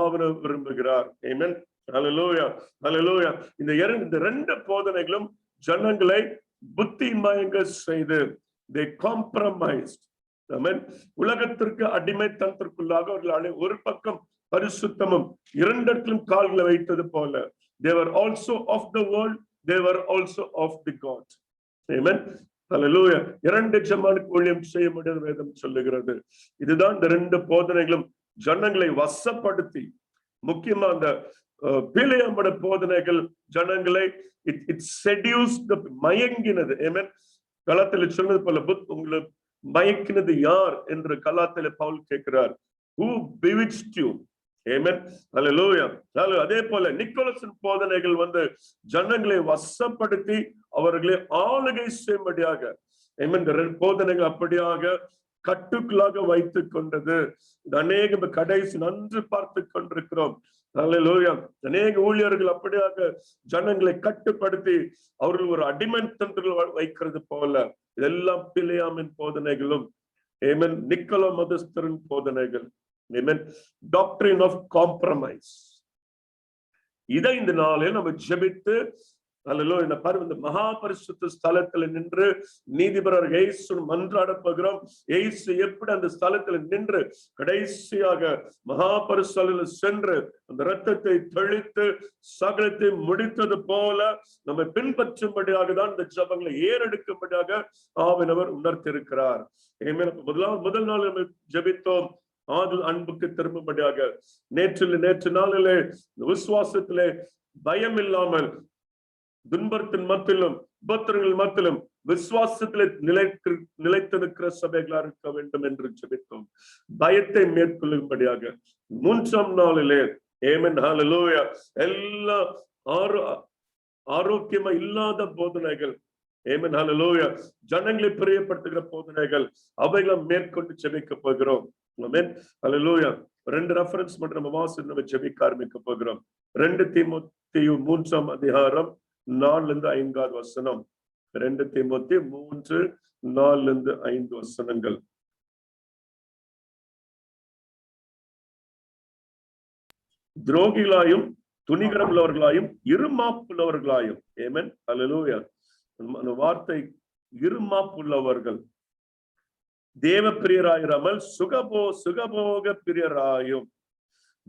அவர் விரும்புகிறார். ஆமென். அல்லேலூயா, அல்லேலூயா. இந்த ரெண்டு போதனைகளும் ஜனங்களை புத்தி மயங்க செய்து they compromised. ஆமென். உலகத்திற்கு அடிமைத்தனத்திற்குள்ளாக அவர்கள் ஒரு பக்கம் பரிசுத்தமும் இரண்டிலும் கால்களை வைத்தது போல they were also of the world, they were also of the God. ஆமென். அல்லேலூயா. இரண்டு ஜமானுக்கு ஊழியம் செய்ய முடியாத வேதம் சொல்லுகிறது. இதுதான் இந்த ரெண்டு போதனைகளும் ஜனங்களை வசப்படுத்தி, முக்கியமா அந்த பிலேயாமோட போதனைகள் ஜனங்களை it seduced the மயங்கினது. ஆமென். கலாத்தில சொன்னது போல உங்களை மயக்கினது யார் என்று கலாத்தில பவுல் கேட்கிறார். Who bewitched you? ஆமென். அல்லேலூயா. அதே போல நிக்கோலசின் போதனைகள் ஜனங்களை வசப்படுத்தி அவர்களை ஆளுகை செய்யும்படியாக, ஆமென், போதனைகள் அப்படியாக கட்டுக்குள்ளாக வைத்துக் கொண்டது. அநேக கடைசி நன்று பார்த்து கொண்டிருக்கிறோம். அல்லேலூயா. அநேக ஊழியர்கள் அப்படியாக ஜனங்களை கட்டுப்படுத்தி அவர்கள் ஒரு அடிமைத்தனத்தில் வைக்கிறது போல. இதெல்லாம் பிலேயாமின் போதனைகளும், ஆமென், நிக்கோலா மதஸ்தரின் போதனைகள். ஆமென். டாக்டரின் ஆஃப் காம்ப்ரமைஸ். இதை இந்த நாளில் நம்ம ஜெபித்து, அல்லேலூயா, இந்த மகா பரிசுத்த ஸ்தலத்துல நின்று நீதிபரர் இயேசு மன்றாட போகிறோம். இயேசு எப்படி அந்த ஸ்தலத்துல நின்று கடைசியாக மகா பரிசுத்தல சென்று அந்த இரத்தத்தை தெளித்து சகலத்தை முடித்தது போல நம்ம பின்பற்றும்படியாக தான் இந்த ஜெபங்களை ஏறெடுக்கும்படியாக ஆவியானவர் உணர்த்திருக்கிறார். முதல் நாள் நம்ம ஜெபித்தோம் ஆதல் அன்புக்கு திரும்பும்படியாக. நேற்று நாளிலே விசுவாசத்திலே பயம் இல்லாமல், துன்பத்தின் மத்திலும் உபத்திரங்கள் மத்திலும் விசுவாசத்திலே நிலைத்திருக்கிற சபைகளா இருக்க வேண்டும் என்று ஜெபித்தோம். பயத்தை மேற்கொள்ளும்படியாக. மூன்றாம் நாளிலே, ஆமென், ஹல்லேலூயா, எல்லா ஆரோக்கியமா இல்லாத போதனைகள், ஆமென், ஹல்லேலூயா, ஜனங்களை பிரியப்படுத்துகிற போதனைகள், அவைகளை மேற்கொண்டு ஜெபிக்க போகிறோம். ஆமென், ஹல்லேலூயா. ரெண்டு ரெஃபரன்ஸ் மட்டும் நம்ம வாசித்து நம்ம ஜெபிக்க ஆரம்பிக்க போகிறோம். 2 தீமோத்தேயு 3ஆம் அதிகாரம் 4-5 வசனம். 2 தீமோத்தேயு 3, 4-5 வசனங்கள். துரோகிகளாயும் துணிகரம் உள்ளவர்களாயும் இருமாப்புள்ளவர்களாயும், ஆமென், அல்லேலூயா. அந்த வார்த்தை இருமாப்புள்ளவர்கள், தேவ பிரியராயிராமல் சுகபோக பிரியராயும்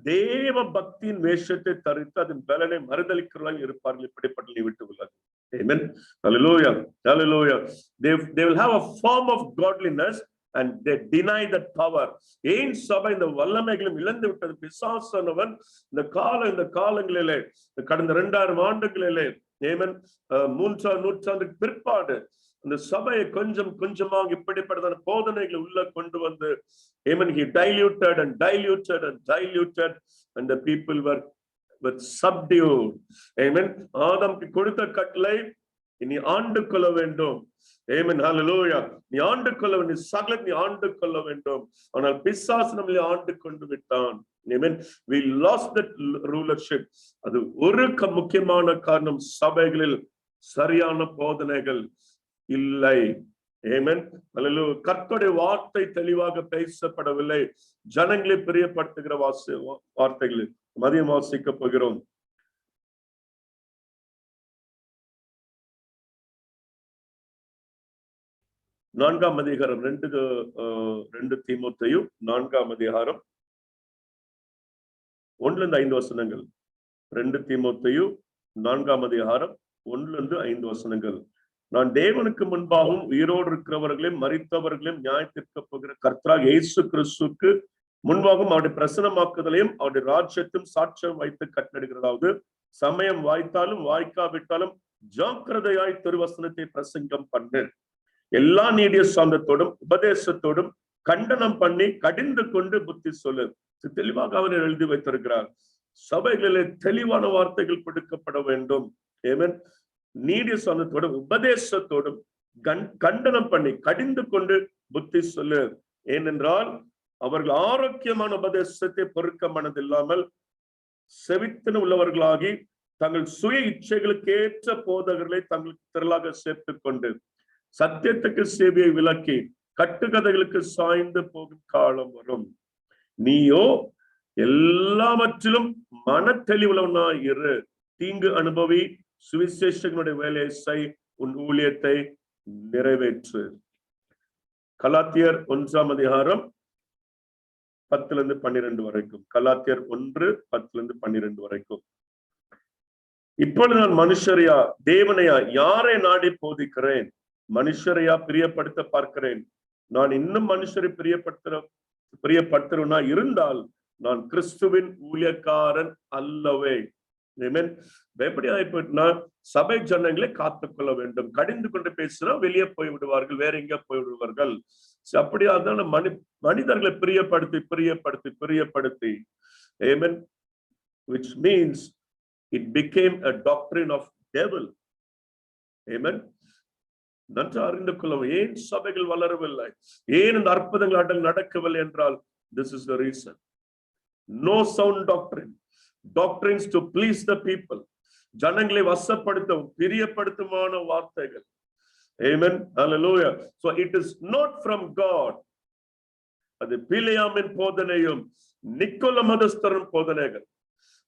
தேவ பக்தியின் வேஷத்தை தரித்து அதன் பலனை மறுதளிக்கிறவர்களாக இருப்பார்கள். இப்படிப்பட்ட நீ விட்டு உள்ளது. Amen. Hallelujah. Hallelujah. They will have a form of godliness and they deny that power. ஏன் சபை இந்த வல்லமைகளும் இழந்து விட்டது? பிசாசானவன் இந்த காலங்களிலே, கடந்த 2000 ஆண்டுகளிலே, ஆமென், 3ஆம் நூற்றாண்டுக்கு பிற்பாடு அந்த சபையை கொஞ்சம் கொஞ்சமாக இப்படிப்பட்டதான போதனைகளை உள்ள கொண்டு வந்து, ஆமென், he diluted and the people were subdued. ஆமென். ஆதாமுக்கு கொடுத்த கட்டளை நீ ஆண்டு கொள்ள வேண்டும். ஆமென், ஹல்லேலூயா. நீ ஆண்டு கொள்ள வேண்டும், சகலத்தை நீ ஆண்டு கொள்ள வேண்டும். ஆனால் பிசாசு நம்மளை ஆண்டு கொண்டு விட்டான். ஆமென். We lost that rulership. அது ஒரு முக்கியமான காரணம், சபைகளில் சரியான போதனைகள் இல்லை. ஆமென், ஹல்லேலூயா. கர்த்தருடைய வார்த்தை தெளிவாக பேசப்படவில்லை. ஜனங்களை பிரியப்படுத்துகிற வார்த்தைகள் மதியம் வாசிக்க போகிறோம். 4ஆம் அதிகாரம் 2 தீமோத்தேயு 4ஆம் அதிகாரம் 1-5 வசனங்கள். 2 தீமோத்தேயு 4ஆம் அதிகாரம் 1-5 வசனங்கள். நான் தேவனுக்கு முன்பாகவும் உயிரோடு இருக்கிறவர்களையும் மரித்தவர்களையும் நியாயத்திற்க போகிற கர்த்தராகிய இயேசு கிறிஸ்துவுக்கு முன்பாகவும் அவருடைய பிரசனமாக்குதலையும் அவருடைய ராஜ்யத்தையும் சாட்சியம் வைத்து கட்டளையிடுகிறதாவது, சமயம் வாய்த்தாலும் வாய்க்காவிட்டாலும் ஜாக்கிரதையாய் திருவசனத்தை பிரசங்கம் பண்ணு. எல்லா நீடிய சாந்தத்தோடும் உபதேசத்தோடும் கண்டனம் பண்ணி கடிந்து கொண்டு புத்தி சொல்லு. தெளிவாக அவர் எழுதி வைத்திருக்கிறார். சபைகளிலே தெளிவான வார்த்தைகள் கொடுக்கப்பட வேண்டும். ஆமென். நீடிய சாந்தத்தோடும் உபதேசத்தோடும் கண்டனம் பண்ணி கடிந்து கொண்டு புத்தி சொல்லு. ஏனென்றால் அவர்கள் ஆரோக்கியமான உபதேசத்தை பொறுக்க மனதில்லாமல் செவித்தன உள்ளவர்களாகி தங்கள் சுய இச்சைகளுக்கு ஏற்ற போதகர்களை தங்களுக்கு திரளாக சேர்த்துக் கொண்டு சத்தியத்துக்கு சேவையை விலக்கி கட்டுக்கதைகளுக்கு சாய்ந்து போகும் காலம் வரும். நீயோ எல்லாவற்றிலும் மன தெளிவுள்ளவனாய் இரு, தீங்கு அனுபவி, சுவிசேஷங்களுடைய வேலையை செய், உன் ஊழியத்தை நிறைவேற்று. கலாத்தியர் 1ஆம் அதிகாரம் 10-12 வரைக்கும். கலாத்தியர் 1:10-12 வரைக்கும். இப்பொழுது நான் மனுஷரையா தேவனையா யாரை நாடி போதிக்கிறேன்? மனுஷரையா பிரியப்படுத்த பார்க்கிறேன்? நான் இன்னும் மனுஷரை பிரியப்படுத்துறவனா இருந்தால் நான் கிறிஸ்துவின் ஊழியக்காரன் அல்லவே. எப்படி ஆயிப்போட்டுனா, சபை ஜனங்களை காத்துக்கொள்ள வேண்டும். கடிந்து கொண்டு பேசினா வெளியே போய் விடுவார்கள், வேற எங்க போய் விடுவார்கள். அப்படியாதான் மனிதர்களை பிரியப்படுத்தி Amen, which means it became a doctrine of devil. Amen. நன்றாக அறிந்து கொள்ளவும். ஏன் சபைகள் வளரவில்லை, ஏன் இந்த அற்புதங்கள் நடக்கவில்லை என்றால் this is the reason. No sound doctrines to please the people. ஜனங்களை வசப்படுத்தும் பிரியப்படுத்துமான வார்த்தைகள். Amen, hallelujah. So it is not from God. அது பிலேயாமின் போதனையும் நிக்கோல மதஸ்தரின் போதனைகள்.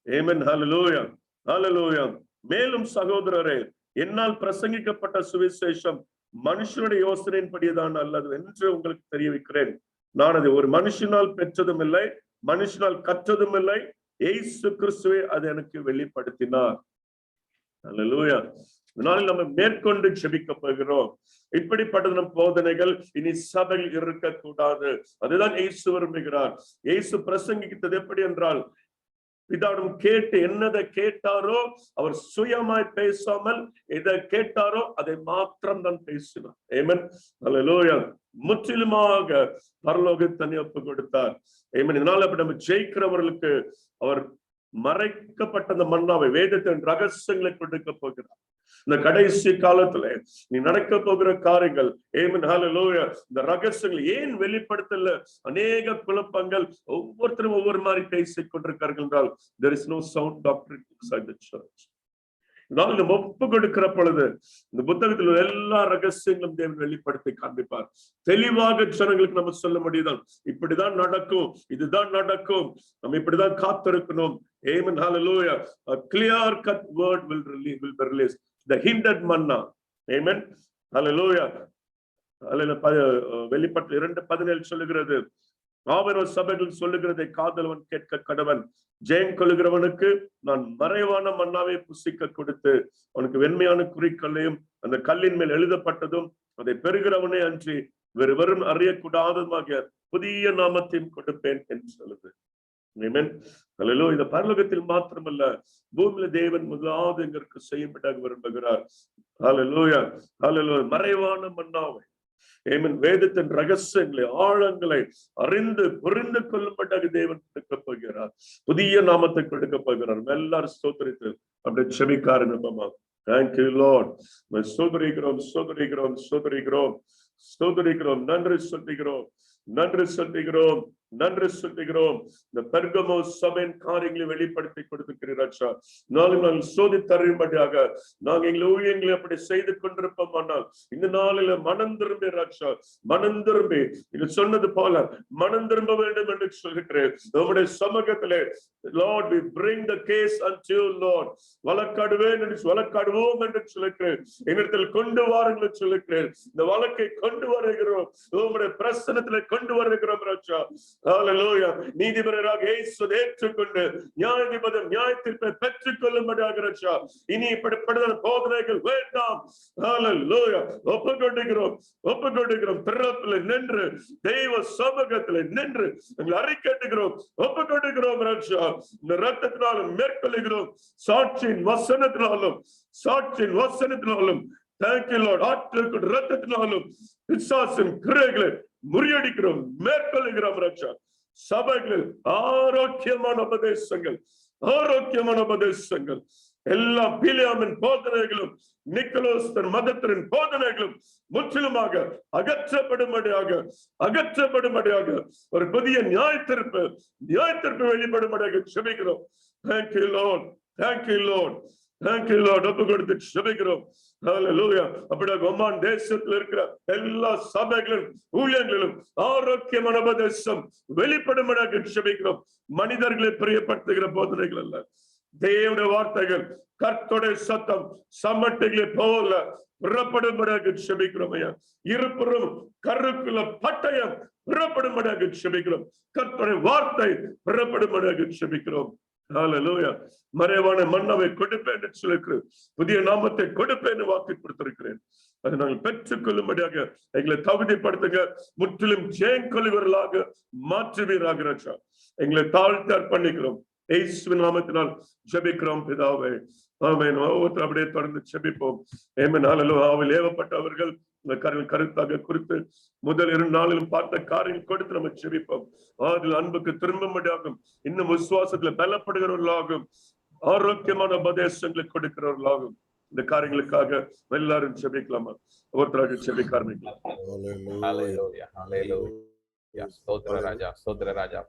Amen, hallelujah, hallelujah. மேலும் சகோதரரே, என்னால் பிரசங்கிக்கப்பட்ட சுவிசேஷம் மனுஷனுடைய யோசனையின்படிதான் அல்லது என்று உங்களுக்கு தெரிவிக்கிறேன். நான் அதை ஒரு மனுஷனால் பெற்றதும் இல்லை, மனுஷனால் கற்றதும் இல்லை, இயேசு கிறிஸ்துவே அதை எனக்கு வெளிப்படுத்தினார். அல்லேலூயா. இதனால் நம்ம மேற்கொண்டு ஜெபிக்க போகிறோம். இப்படிப்பட்ட நம் போதனைகள் இனி சபையில் இருக்கக்கூடாது. அதுதான் இயேசு விரும்புகிறார். இயேசு பிரசங்கித்தது எப்படி என்றால், பிதாவிடம் கேட்டு என்னதை கேட்டாரோ அவர் சுயமாய் பேசாமல் எதை கேட்டாரோ அதை மாத்திரம் தான் பேசினார். ஆமென், அல்லேலூயா. முற்றிலுமாக பரலோகத்தை ஒப்பு கொடுத்தார். ஆமென். இதனால அப்படி நம்ம ஜெயிக்கிறவர்களுக்கு அவர் மறைக்கப்பட்ட அந்த மன்னாவை, வேதத்தின் ரகசியங்களை கொடுக்க போகிறார். இந்த கடைசி காலத்துல நீ நடக்க போகிற காரியங்கள், ஆமென், ஹல்லேலூயா, இந்த ரகசியங்கள் ஏன் வெளிப்படுத்தல? அநேக குழப்பங்கள், ஒவ்வொருத்தரும் ஒவ்வொரு மாதிரி பேசிக் கொண்டிருக்கார்கள் என்றால் there is no sound doctrine inside the church. இதனால் நம்ம ஒப்பு கொடுக்கிற பொழுது இந்த புத்தகத்தில் உள்ள எல்லா ரகசியங்களும் தேவன் வெளிப்படுத்தி காண்பிப்பார். தெளிவாக ஜனங்களுக்கு நம்ம சொல்ல முடியுதான், இப்படிதான் நடக்கும், இதுதான் நடக்கும், நம்ம இப்படிதான் காத்திருக்கணும். Amen, hallelujah. A clear cut word will be released. The hindered manna. Amen, hallelujah. வெளிப்பட்டு 2:17 சொல்லுகிறது, ஆவியான சபைகள் சொல்லுகிறதை காதலவன் கேட்க கடவன். ஜெயம் கொள்ளுகிறவனுக்கு நான் மறைவான மன்னாவை புசிக்க கொடுத்து அவனுக்கு வெண்மையான குறிக்கல்லையும் அந்த கல்லின் மேல் எழுதப்பட்டதும் அதை பெறுகிறவனே அன்றி வேறு வெறும் அறியக்கூடாததுமாக புதிய நாமத்தையும் கொடுப்பேன் என்று சொல்லுது. ஆமென், ஹல்லேலூயா. இந்த பரலோகத்தில் மாத்திரமல்ல, பூமியில தேவன் முதலாவது எங்களுக்கு செய்யும்படியாக விரும்புகிறார். ஹல்லேலூயா, ஹல்லேலூயா. மறைவான மன்னாவை, ஆமென், வேதத்தின் ரகசியங்களை, ஆழங்களை அறிந்து புரிந்து கொள்ளும்படியாக தேவன் கொடுக்க போகிறார். புதிய நாமத்தை கொடுக்க போகிறார். எல்லாரும் ஸ்தோத்திரித்து அப்படி செபிக்கார நம்பமா. Thank you Lord. ஸ்தோத்திரிக்கிறோம், ஸ்தோத்திரிக்கிறோம், ஸ்தோத்திரிக்கிறோம், ஸ்தோத்திரிக்கிறோம். நன்றி சொல்லுகிறோம், நன்றி சொல்லுகிறோம், நன்றி சொல்லுகிறோம். இந்த பெர்கமோ சபையின் காரியங்களை வெளிப்படுத்தி கொடுத்துக்கிறீராச்சா. நாளும் நாள் சோதித்தறியும்படியாக நாங்கள் எங்களை ஊழியங்களை அப்படி செய்து கொண்டிருப்போம். ஆனால் இந்த நாளில மனம் திரும்பி ராட்சா, மனம் திரும்பி நீங்க சொன்னது போல மனம் திரும்ப வேண்டும் என்று சொல்லுகிறேன். நம்முடைய சமூகத்திலே Lord, we bring the case unto you, Lord. வழக்காடுவேன் என்று வழக்காடுவோம் என்று சொல்லுகிறேன். என்னிடத்தில் கொண்டு வாருங்கள் சொல்லுகிறேன். இந்த வழக்கை கொண்டு வருகிறோம், உங்களுடைய பிரசன்னத்திலே கொண்டு வருகிறோம் ராஜா. ஹல்லேலூயா. நீதிபதியாக இயேசுவை ஏற்றுக்கொண்டு நியாயாதிபதி நியாயத்தீர்ப்பை பெற்றுக் கொள்ளும்படியாக ராஜா. இனி இப்படிப்பட்ட போதனைகள் வேண்டாம். ஹல்லேலூயா. ஒப்புக்கொண்டிருக்கிறோம், ஒப்புக்கொண்டிருக்கிறோம். திறப்பில் நின்று தெய்வ சமூகத்தில் நின்று எங்களை அறிக்கையிடுகிறோம், ஒப்புக்கொண்டிருக்கிறோம் ராஜா. இந்த ரத்தத்தினாலும் மேற்கொள்ளுகிறோம், சாட்சியின் வசனத்தினாலும், சாட்சியின் வசனத்தினாலும். Thank you Lord. ஆற்றல் ரத்தத்தினாலும் பிசாசின் கிரியைகளை முறியடிக்கிறோம், மேற்கொள்ளுகிறோம் ராஜா. சபைகளில் ஆரோக்கியமான உபதேசங்கள், ஆரோக்கியமான உபதேசங்கள், எல்லா பிலியாமின் போதனைகளும் நிக்கலோஸ்தர் மதத்தின் போதனைகளும் முற்றிலுமாக அகற்றப்படும்படியாக ஒரு புதிய நியாயத்தீர்ப்பு வெளிப்படும்படியாக ஜெபிக்கிறோம். Thank you Lord, thank you Lord, thank you Lord. ஒப்பு கொடுத்து ஜெபிக்கிறோம். ஹல்லேலூயா. அப்படியே ஒமான் தேசத்தில் இருக்கிற எல்லா சபைகளிலும் ஊழியங்களிலும் ஆரோக்கியமான உபதேசம் வெளிப்படும்படியாக ஜெபிக்கிறோம். மனிதர்களை பிரியப்படுத்துகிற போதனைகள் அல்ல, தேவனுடைய வார்த்தைகள், கர்த்தருடைய சத்தம் சம்மட்டிகளை போல புறப்படும்படியாக ஜெபிக்கிறோம் ஐயா. இருபுறம் கருக்குள்ள பட்டயம் புறப்படும்படியாக ஜெபிக்கிறோம். கர்த்தருடைய வார்த்தை புறப்படும்படியாக ஜெபிக்கிறோம். ஹல்லேலூயா. மறைவான மன்னவை கொடுப்பேன் என்று சொல்லிருக்கிறேன், புதிய நாமத்தை கொடுப்பேன் என்று வாக்கு கொடுத்திருக்கிறேன். அதை நாங்கள் பெற்றுக் கொள்ளும்படியாக எங்களை தகுதிப்படுத்துங்க. முற்றிலும் ஜெயங்கொள்வர்களாக மாற்றுவீராக ராஜா. எங்களை தாழ்த்தி அர்ப்பணிக்கிறோம். இயேசுவின் நாமத்தினால் ஜெபிக்கிறோம் பிதாவே, ஆமென். ஒவ்வொருத்தரும் அப்படியே தொடர்ந்து ஜெபிப்போம். ஆமென். ஹல்லேலூயா. ஆவில் ஏவப்பட்டவர்கள் கருத்தாக குறித்து முதல் 2 நாளிலும் பார்த்த காரியம் கொடுத்து நம்ம ஜெபிப்போம். அதில் அன்புக்கு திரும்பும்படியாகும், இன்னும் விசுவாசத்துல பலப்படுகிறவர்களாகும், ஆரோக்கியமான உபதேசங்களை கொடுக்கிறவர்களாகும். இந்த காரியங்களுக்காக எல்லாரும் ஜெபிக்கலாமா? ஒவ்வொருத்தராக ஜெபிக்க ஆரம்பிக்கலாம். ஹல்லேலூயா, ஹல்லேலூயா. ஸ்தோத்திர ராஜா, ஸ்தோத்திர ராஜா.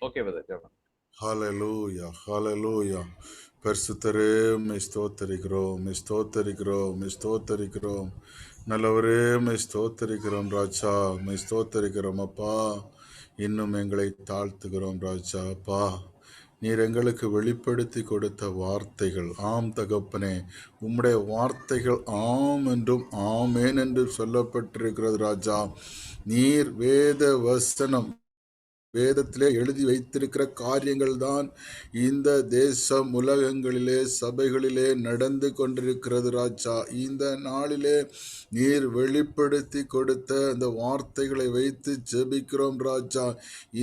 ஓகே பிரதர், ஜெபம். ஹல்லேலூயா, ஹல்லேலூயா. பரிசுத்தரே மை ஸ்தோத்தரிக்கிறோம், மை ஸ்தோத்தரிக்கிறோம், மை ஸ்தோத்தரிக்கிறோம். நல்லவரே மை ஸ்தோத்தரிக்கிறோம் ராஜா, மை ஸ்தோத்தரிக்கிறோம் அப்பா. இன்னும் எங்களை தாழ்த்துகிறோம் ராஜா. அப்பா, நீர் எங்களுக்கு வெளிப்படுத்தி கொடுத்த வார்த்தைகள், ஆம் தகப்பனே, உம்முடைய வார்த்தைகள் ஆம் என்றும் ஆமேன் என்றும் சொல்லப்பட்டிருக்கிறது ராஜா. நீர் வேத வசனம், வேதத்திலே எழுதி வைத்திருக்கிற காரியங்கள் தான் இந்த தேசம் உலகங்களிலே சபைகளிலே நடந்து கொண்டிருக்கிறது ராஜா. இந்த நாளிலே நீர் வெளிப்படுத்தி கொடுத்த இந்த வார்த்தைகளை வைத்து ஜெபிக்கிறோம் ராஜா.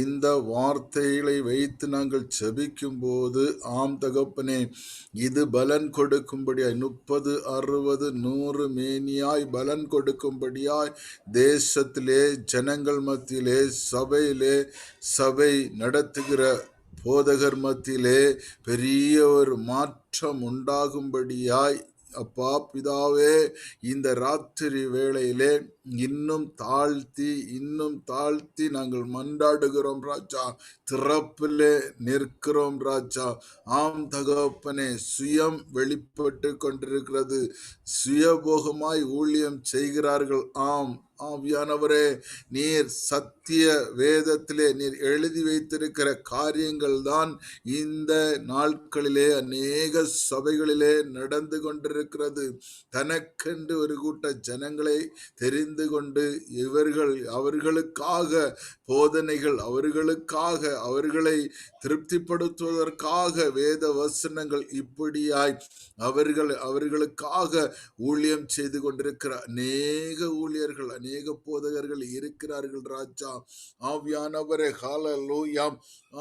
இந்த வார்த்தைகளை வைத்து நாங்கள் ஜெபிக்கும் போது ஆம் தகப்பனே, இது பலன் கொடுக்கும்படியாய் 30, 60, 100 மேனியாய் பலன் கொடுக்கும்படியாய் தேசத்திலே, ஜனங்கள் மத்தியிலே, சபை நடத்துகிற போதகர் மத்தியிலே பெரிய ஒரு மாற்றம் உண்டாகும்படியாய் அப்பா பிதாவே, இந்த ராத்திரி வேளையிலே இன்னும் தாழ்த்தி நாங்கள் மன்றாடுகிறோம் ராஜா. திறப்பிலே நிற்கிறோம் ராஜா. ஆம் தகப்பனே, சுயம் வெளிப்பட்டு கொண்டிருக்கிறது. சுயபோகமாய் ஊழியம் செய்கிறார்கள். ஆம் ஆவியானவரே, நீர் சத்திய வேதத்திலே நீர் எழுதி வைத்திருக்கிற காரியங்கள் தான் இந்த நாட்களிலே அநேக சபைகளிலே நடந்து கொண்டிருக்கிறது. தனக்கென்று ஒரு கூட்ட ஜனங்களை தெரிந்து கொண்டு அவர்களுக்காக போதனைகள், அவர்களை திருப்திப்படுத்துவதற்காக வேத வசனங்கள் இப்படியாய் அவர்களுக்காக ஊழியம் செய்து கொண்டிருக்கிற அநேக ஊழியர்கள், அநேக போதகர்கள் இருக்கிறார்கள் ராஜா. ஆவியானவரே, ஹல்லேலூயா.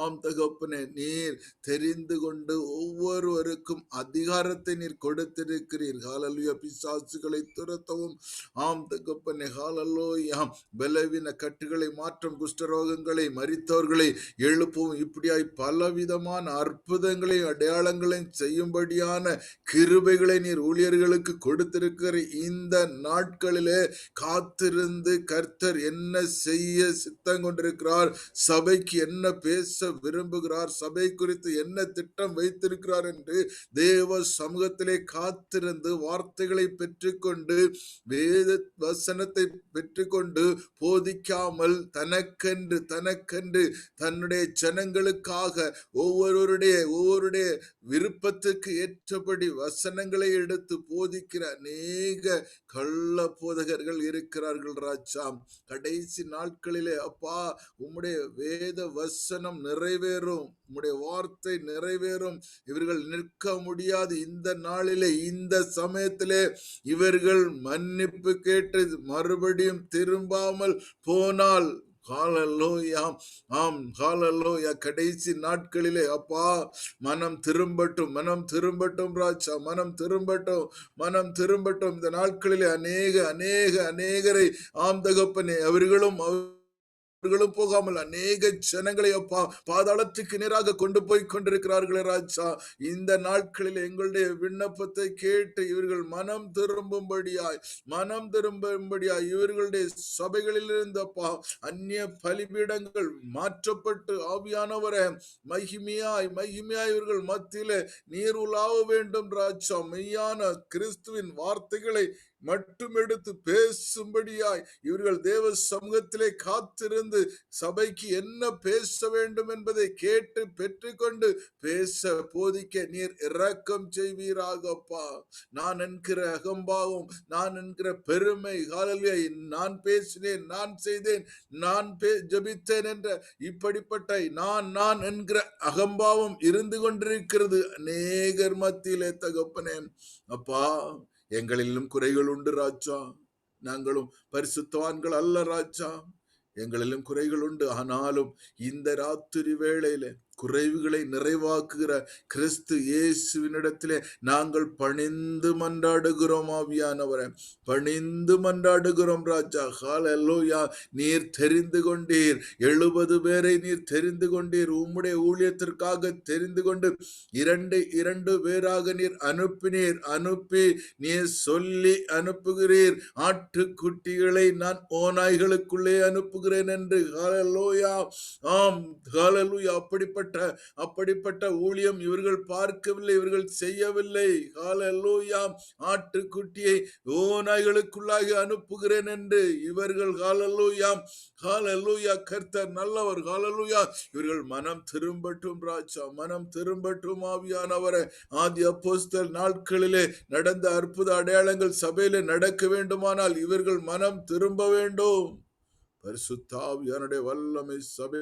ஆம் தகப்பனே, நீர் தெரிந்து கொண்டு ஒவ்வொருவருக்கும் அதிகாரத்தை நீர் கொடுத்திருக்கிறீர். ஹல்லேலூயா. பிசாசுகளை துரத்தவும், ஆம் தகப்பனே, ஹல்லேலூயா, பலவீன கட்டுகளை மாற்றும், குஷ்டரோகங்களை, மரித்தவர்களை எழுப்பவும், இப்படியாய் பலவிதமான அற்புதங்களை அடையாளங்களையும் செய்யும்படியான கிருபைகளை நீர் ஊழியர்களுக்கு கொடுத்திருக்கிற இந்த நாட்களிலே காத்திருந்து கர்த்தர் என்ன செய்ய சித்தம் கொண்டிருக்கிறார், சபைக்கு என்ன பேச விரும்புகிறார், சபை குறித்து என்ன திட்டம் வைத்திருக்கிறார் என்று தேவ சமூகத்திலே காத்திருந்து வார்த்தைகளை பெற்றுக்கொண்டு, வேத வசனத்தை பெற்றுக்கொண்டு போதிக்காமல் தனக்கென்று தன்னுடைய ஜனங்களுக்காக ஒவ்வொருடைய விருப்பத்துக்கு ஏற்றபடி வசனங்களை எடுத்து போதிக்கிற அநேக கள்ள போதகர்கள் இருக்கிறார்கள் ராஜா. கடைசி நாட்களிலே அப்பா, உம்முடைய வேத வசனம் நிறைவேறும், உம்முடைய வார்த்தை நிறைவேறும். இவர்கள் நிற்க முடியாது. இந்த நாளிலே, இந்த சமயத்திலே இவர்கள் மன்னிப்பு கேட்டு மறுபடியும் திரும்பாமல் போனால், ஹல்லேலூயா, ஆம் ஹல்லேலூயா, கடைசி நாட்களிலே அப்பா மனம் திரும்பட்டும் ராஜா, மனம் திரும்பட்டும். இந்த நாட்களிலே அநேகரை ஆம் தகப்பனே, அவர்களும் அவர்களும் போகாமல் அநேக ஜனங்களை அப்பா பாதாளத்துக்கு நேராக கொண்டு போய் கொண்டிருக்கிறார்களே ராஜா. இந்த நாட்களில் எங்களுடைய விண்ணப்பத்தை கேட்டு இவர்கள் மனம் திரும்பும்படியாய் இவர்களுடைய சபைகளில் இருந்தப்பா அந்நிய பலிபீடங்கள் மாற்றப்பட்டு ஆவியானவரை மகிமையாய் இவர்கள் மத்தியில நீர் உலாவ வேண்டும் ராஜா. மெய்யான கிறிஸ்துவின் வார்த்தைகளை மட்டும் எடுத்து பேசும்படியாய் இவர்கள் தேவ சமூகத்திலே காத்திருந்து சபைக்கு என்ன பேச வேண்டும் என்பதை கேட்டு பெற்றுக்கொண்டு பேச போதிக்க நீர் இரக்கம் செய்வீராகப்பா. நான் என்கிற அகம்பாவம், நான் என்கிற பெருமை, நான் பேசினேன், நான் செய்தேன், நான் ஜெபித்தேன் என்ற இப்படிப்பட்ட நான் என்கிற அகம்பாவம் இருந்து கொண்டிருக்கிறது அநேகர் மத்தியிலே தகப்பனே. அப்பா, எங்களிலும் குறைகள் உண்டு ராஜா. நாங்களும் பரிசுத்தவான்கள் அல்ல ராஜா. எங்களிலும் குறைகள் உண்டு. ஆனாலும் இந்த ராத்திரி வேளையில குறைவுகளை நிறைவாக்குகிற கிறிஸ்து இயேசுவினிடத்திலே நாங்கள் பணிந்து மன்றாடுகிறோம் ஆவியானவரே, பணிந்து மன்றாடுகிறோம் ராஜா. ஹல்லேலூயா. நீர் தெரிந்து கொண்டீர், 70 பேரை நீர் தெரிந்து கொண்டீர். உம்முடைய ஊழியத்திற்காக தெரிந்து கொண்டு இரண்டு பேராக நீர் அனுப்பி நீர் சொல்லி அனுப்புகிறீர், ஆட்டுக்குட்டிகளை நான் ஓநாய்களுக்குள்ளே அனுப்புகிறேன் என்று. ஹல்லேலூயா. ஆம், ஹல்லேலூயா. அப்படிப்பட்ட ஊழியம் இவர்கள் பார்க்கவில்லை, இவர்கள் செய்யவில்லை. ஹல்லேலூயா. ஆட்டுக்குட்டியை ஓநாய்களுக்குள்ளாக அனுப்புகிறேன் என்று இவர்கள் ஹல்லேலூயா. கர்த்தர் நல்லவர். ஹல்லேலூயா. இவர்கள் மனம் திரும்பட்டும் ராஜா, மனம் திரும்பட்டும் ஆவியானவரே. ஆதி அப்போஸ்தலர் நாட்களிலே நடந்த அற்புத அடையாளங்கள் சபையிலே நடக்க வேண்டுமானால் இவர்கள் மனம் திரும்ப வேண்டும். பரிசுத்த ஆவியானுடைய வல்லமை சபை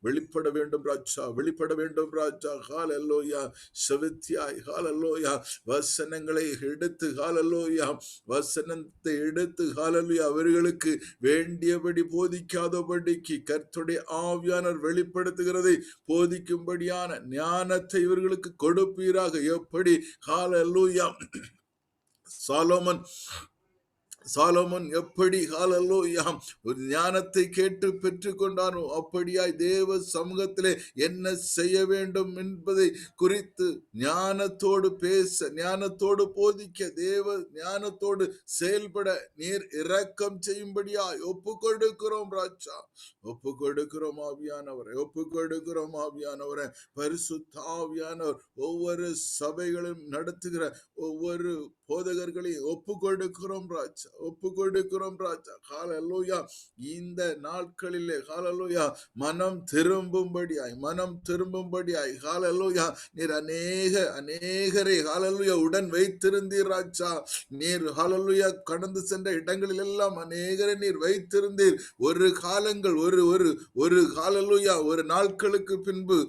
வெளிப்பட வேண்டும் ராஜா, வெளிப்பட வேண்டும் ராஜா. ஹல்லேலூயா. செவித்தியாய் ஹல்லேலூயா வசனங்களை எடுத்து வசனத்தை எடுத்து ஹல்லேலூயா அவர்களுக்கு வேண்டியபடி போதிக்காதபடிக்கு கர்த்தருடைய ஆவியானவர் வெளிப்படுத்துகிறதை போதிக்கும்படியான ஞானத்தை இவர்களுக்கு கொடுப்பீராக. எப்படி ஹல்லேலூயா சாலோமன் எப்படி ஹல்லேலூயா ஒரு ஞானத்தை கேட்டு பெற்றுக்கொண்டானோ அப்படியாய் தேவ சமூகத்திலே என்ன செய்ய வேண்டும் என்பதை குறித்து ஞானத்தோடு பேச, ஞானத்தோடு போதிக்க, தேவ ஞானத்தோடு செயல்பட நீர் இரக்கம் செய்யும்படியாய் ஒப்பு கொடுக்கிறோம் ராஜா, ஒப்பு கொடுக்கிறோம் ஆவியானவரை. பரிசுத்த ஆவியானவர் ஒவ்வொரு சபைகளும் நடத்துகிற ஒவ்வொரு போதகர்களையும் ஒப்பு கொடுக்கிறோம் ராஜா. ஹல்லேலூயா. இந்த நாட்களிலே ஹல்லேலூயா மனம் திரும்பும்படியாய் ஹல்லேலூயா நீர் அநேகரை ஹல்லேலூயா உடன் வைத்திருந்தீர் ராஜா. நீர் ஹல்லேலூயா கடந்து சென்ற இடங்களில் எல்லாம் அநேகரை நீர் வைத்திருந்தீர். ஒரு காலங்கள் ஒரு ஹல்லேலூயா ஒரு நாட்களுக்கு பின்பு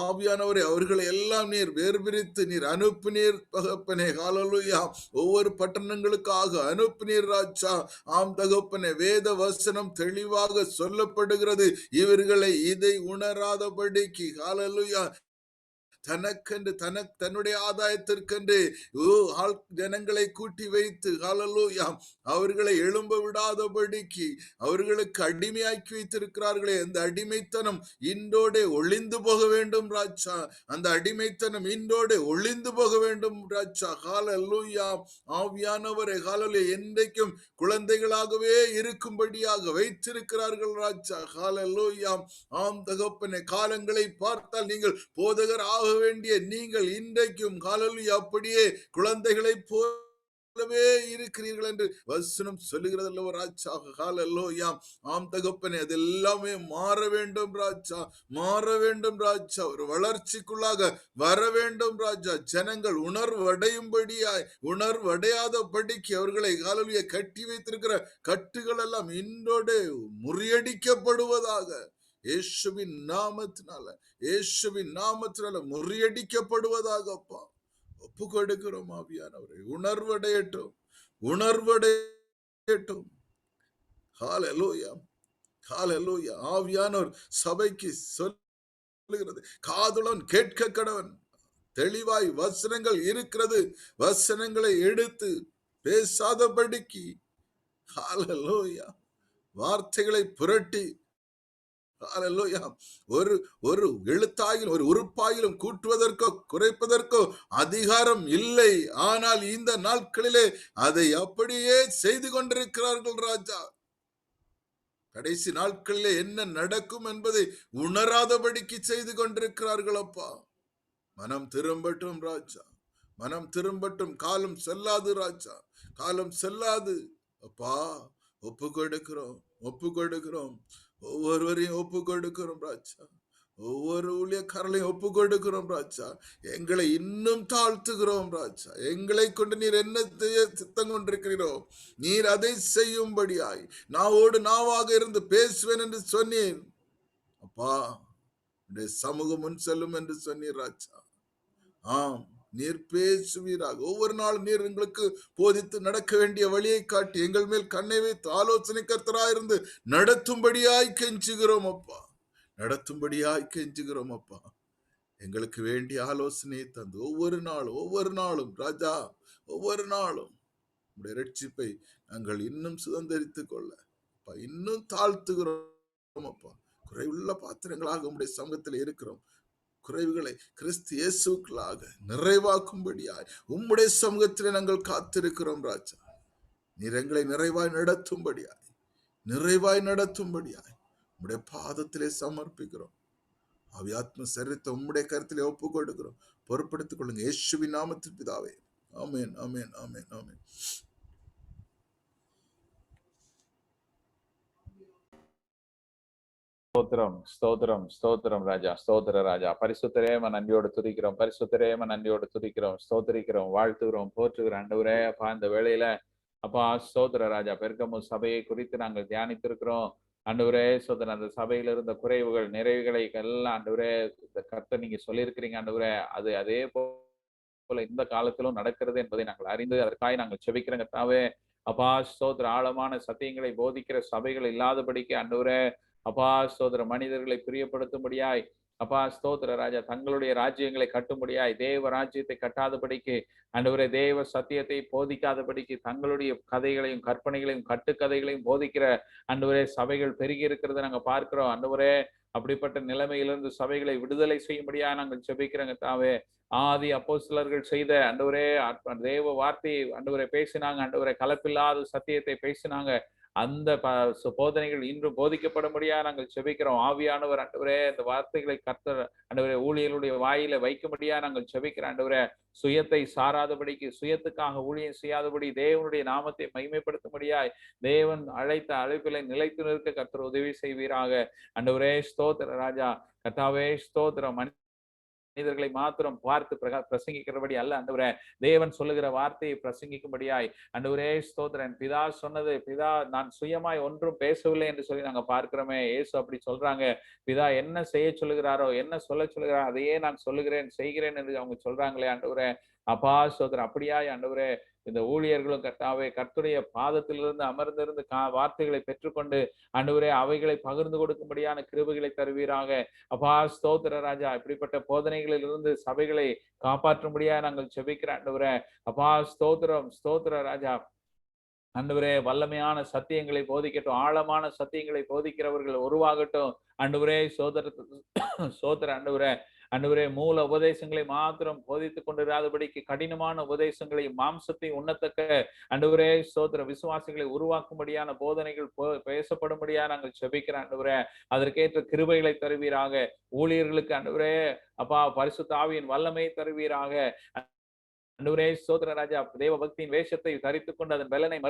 ஆவியானவரே அவர்களை எல்லாம் நீர் வேர்பிரித்து நீர் அனுப்பினீர் தகப்பனே. ஹல்லேலூயா. ஒவ்வொரு பட்டணங்களுக்காக அனுப்பினீர் ராஜா. ஆம் தகப்பனே, வேத வசனம் தெளிவாக சொல்லப்படுகிறது. இவர்களை இதை உணராதபடிக்கு ஹல்லேலூயா தனக்கென்று தன்னுடைய ஆதாயத்திற்கென்று ஜனங்களை கூட்டி வைத்து ஹல்லேலூயா அவர்களை எழும்ப விடாதபடிக்கு அவர்களுக்கு அடிமையாக்கி வைத்திருக்கிறார்களே. அந்த அடிமைத்தனம் இன்றோடு ஒளிந்து போக வேண்டும் ராஜா. அந்த அடிமைத்தனம் இன்றோடு ஒளிந்து போக வேண்டும் ராஜா. ஹல்லேலூயா. ஆவியானவரே ஹல்லேலூயா என்றைக்கும் குழந்தைகளாகவே இருக்கும்படியாக வைத்திருக்கிறார்கள் ராஜா. ஹல்லேலூயா. ஆம் தகப்பனே, காலங்களை பார்த்தால் நீங்கள் போதகர் ஆக வேண்டிய நீங்கள் இன்றைக்கும் ஹல்லேலூயா அப்படியே குழந்தைகளை போலவே இருக்கிறீர்கள் என்று வசனம் சொல்லுகிறது அல்லவா ராஜா. ஹல்லேலூயா. ஆம் தகப்பனே, அதெல்லாமே மாற வேண்டும் ராஜா. ஒரு வளர்ச்சிக்குள்ளாக வர வேண்டும் ராஜா. ஜனங்கள் உணர்வடையாதபடிக்கு அவர்களை ஹல்லேலூயா கட்டி வைத்திருக்கிற கட்டுகள் எல்லாம் இன்றோடு முறியடிக்கப்படுவதாக. இயேசுவின் நாமத்தினால முறியடிக்கப்படுவதாகப்பா ஒப்பு கொடுக்கிறோம் ஆவியானவரை. உணர்வடையட்டும். ஹல்லேலூயா. ஆவியானவர் சபைக்கு சொல்லுகிறது, காதுடன் கேட்க கடவன். தெளிவாய் வசனங்கள் இருக்கிறது, வசனங்களை எடுத்து பேசாதபடிக்கு. ஹல்லேலூயா. வார்த்தைகளை புரட்டி அல்லேலூயா, ஒரு ஒரு எழுத்தாயிலும் ஒரு உறுப்பாயிலும் கூட்டுவதற்கோ குறைப்பதற்கோ அதிகாரம் இல்லை. ஆனால் இந்த நாட்களிலே அதை அப்படியே செய்து கொண்டிருக்கிறார்கள் ராஜா. கடைசி நாட்களிலே என்ன நடக்கும் என்பதை உணராதபடிக்கு செய்து கொண்டிருக்கிறார்கள் அப்பா. மனம் திரும்பட்டும் ராஜா, மனம் திரும்பட்டும். காலம் செல்லாது ராஜா, காலம் செல்லாது அப்பா. ஒப்பு கொடுக்கிறோம், ஒப்பு கொடுக்கிறோம், ஒவ்வொருவரையும் ஒப்பு கொடுக்கிறோம் ராஜா. ஒவ்வொரு ஊழியக்காரர்களையும் ஒப்பு கொடுக்கிறோம் ராஜா. எங்களை இன்னும் தாழ்த்துகிறோம் ராஜா. எங்களை கொண்டு நீர் என்ன சித்தம் கொண்டிருக்கிறீரோ நீர் அதை செய்யும்படியாய் நாவோடு நாவாக இருந்து பேசுவேன் என்று சொன்னீர் அப்பா. சமூகம் முன் செல்லும் என்று சொன்னீர் ராஜா. ஆம், நீர் பேசுவீராக. ஒவ்வொரு நாளும் நீர் எங்களுக்கு போதித்து நடக்க வேண்டிய வழியை காட்டி எங்கள் மேல் கண்ணை வைத்து ஆலோசனை கர்த்தராயிருந்து நடத்தும்படியாய் கெஞ்சுகிறோம் அப்பா, நடத்தும்படியாய் கெஞ்சுகிறோம் அப்பா. எங்களுக்கு வேண்டிய ஆலோசனையை தந்து ஒவ்வொரு நாளும் ராஜா, ஒவ்வொரு நாளும் உடைய ரட்சிப்பை நாங்கள் இன்னும் சுதந்திரித்துக் கொள்ள அப்பா இன்னும் தாழ்த்துகிறோம் அப்பா. குறைவுள்ள பாத்திரங்களாக உடைய சமூகத்தில் இருக்கிறோம். குறைவுகளை கிறிஸ்து இயேசுக்களாக நிறைவாக்கும்படியாய் உம்முடைய சமூகத்திலே நாங்கள் காத்திருக்கிறோம் ராஜா. நீர் எங்களை நிறைவாய் நடத்தும்படியாய் உம்முடைய பாதத்திலே சமர்ப்பிக்கிறோம். ஆவியாத்ம சரீரத்தை உம்முடைய கருத்திலே ஒப்பு கொடுக்கிறோம். பொறுப்படுத்திக் கொள்ளுங்க இயேசுவின் நாமத்தில் பிதாவே. ஆமென், ஆமென், ஆமென், ஆமென். ஸ்தோத்திரம், ஸ்தோத்திரம், ஸ்தோத்திரம் ராஜா, ஸ்தோத்திர ராஜா. பரிசுத்தரேம நன்றியோடு துதிக்கிறோம், பரிசுத்தரேம நன்றியோடு துதிக்கிறோம், ஸ்தோத்திரிக்கிறோம், வாழ்த்துகிறோம், போற்றுகிறோம் ஆண்டவரே. அப்பா இந்த வேளையில அப்பா ஸ்தோத்திர ராஜா, பெருக்கமும் சபையை குறித்து நாங்கள் தியானித்திருக்கிறோம் ஆண்டவரே. ஸ்தோத்திரம், அந்த சபையில இருந்த குறைவுகள் நிறைவுகளை எல்லாம் ஆண்டவரே இந்த கர்த்தர் நீங்க சொல்லியிருக்கிறீங்க ஆண்டவரே. அது அதே போல இந்த காலத்திலும் நடக்கிறது என்பதை நாங்கள் அறிந்து அதற்காக நாங்கள் செபிக்கிறோம் கர்த்தாவே. அப்பா ஸ்தோத்திர, ஆழமான சத்தியங்களை போதிக்கிற சபைகள் இல்லாதபடிக்கு ஆண்டவரே அப்பா ஸ்தோத்திர, மனிதர்களை பிரியப்படுத்தும்படியாய் அப்பா ஸ்தோத்திர ராஜா, தங்களுடைய ராஜ்யங்களை கட்டும்படியாய், தேவ ராஜ்யத்தை கட்டாதபடிக்கு ஆண்டவரே, தேவ சத்தியத்தை போதிக்காதபடிக்கு தங்களுடைய கதைகளையும் கற்பனைகளையும் கட்டுக்கதைகளையும் போதிக்கிற ஆண்டவரே சபைகள் பெருகி இருக்கிறத நாங்க பார்க்கிறோம் ஆண்டவரே. அப்படிப்பட்ட நிலைமையிலிருந்து சபைகளை விடுதலை செய்யும்படியா நாங்கள் ஜெபிக்கிறோங்க தாவே. ஆதி அப்போஸ்தலர்கள் செய்த ஆண்டவரே தேவ வார்த்தையை ஆண்டவரை பேசினாங்க ஆண்டவரை, கலப்பில்லாத சத்தியத்தை பேசினாங்க. அந்த போதனைகள் இன்றும் போதிக்கப்படும்படியா நாங்கள் செபிக்கிறோம். ஆவியானவர் ஆண்டவரே இந்த வார்த்தைகளை கர்த்தர் ஆண்டவரே ஊழியர்களுடைய வாயில வைக்கும்படியா நாங்கள் செபிக்கிறோம் ஆண்டவரே. சுயத்தை சாராதபடிக்கு, சுயத்துக்காக ஊழியம் செய்யாதபடி தேவனுடைய நாமத்தை மகிமைப்படுத்தும்படியாய் தேவன் அழைத்த அழைப்பிலை நிலைத்து நிற்க கர்த்தர் உதவி செய்வீராக ஆண்டவரே. ஸ்தோத்திர ராஜா கர்த்தாவே, ஸ்தோத்திரம். மனிதர்களை மாத்திரம் பார்த்து பிரசங்கிக்கிறபடி அல்ல ஆண்டவரே, தேவன் சொல்லுகிற வார்த்தையை பிரசங்கிக்கும்படியாய் ஆண்டவரே ஸ்தோத்திரன். பிதா சொன்னது, பிதா நான் சுயமாய் ஒன்றும் பேசவில்லை என்று சொல்லி நாங்க பார்க்கிறோமே. இயேசு அப்படி சொல்றாங்க, பிதா என்ன செய்ய சொல்லுகிறாரோ, என்ன சொல்ல சொல்லுகிறாரோ அதையே நான் சொல்லுகிறேன் செய்கிறேன் என்று அவங்க சொல்றாங்களே ஆண்டவரே. அப்பா ஸ்தோத்திரம், அப்படியாய் ஆண்டவரே இந்த ஊழியர்களும் கர்த்தாவே கர்த்தருடைய பாதத்திலிருந்து அமர்ந்திருந்து வார்த்தைகளை பெற்றுக்கொண்டு ஆண்டவரே அவைகளை பகிர்ந்து கொடுக்கும்படியான கிருபைகளை தருவீராக. அப்பா ஸ்தோத்திர ராஜா, இப்படிப்பட்ட போதனைகளில் இருந்து சபைகளை காப்பாற்றும்படியா நாங்கள் செபிக்கிற ஆண்டவரே. அப்பா ஸ்தோத்திரம், ஸ்தோத்திர ராஜா ஆண்டவரே. வல்லமையான சத்தியங்களை போதிக்கட்டும், ஆழமான சத்தியங்களை போதிக்கிறவர்கள் உருவாகட்டும் ஆண்டவரே. சோதர ஆண்டவரே, ஆண்டவரே மூல உபதேசங்களை மாத்திரம் போதித்துக் கொண்டிராதபடிக்கு கடினமான உபதேசங்களை மாம்சத்தை உண்ணத்தக்க ஆண்டவரே ஸ்தோத்திர விசுவாசிகளை உருவாக்கும்படியான போதனைகள் பேசப்படும்படியா நாங்கள் செபிக்கிற ஆண்டவரே. அதற்கேற்ற கிருபைகளை தருவீராக. ஊழியர்களுக்கு ஆண்டவரே அப்பா பரிசுத்த ஆவியின் வல்லமை தருவீராக ஆண்டவரே. ஸ்தோத்திர ராஜா, தேவ பக்தியின் வேஷத்தை தரித்துக் கொண்டு அதன் பலனை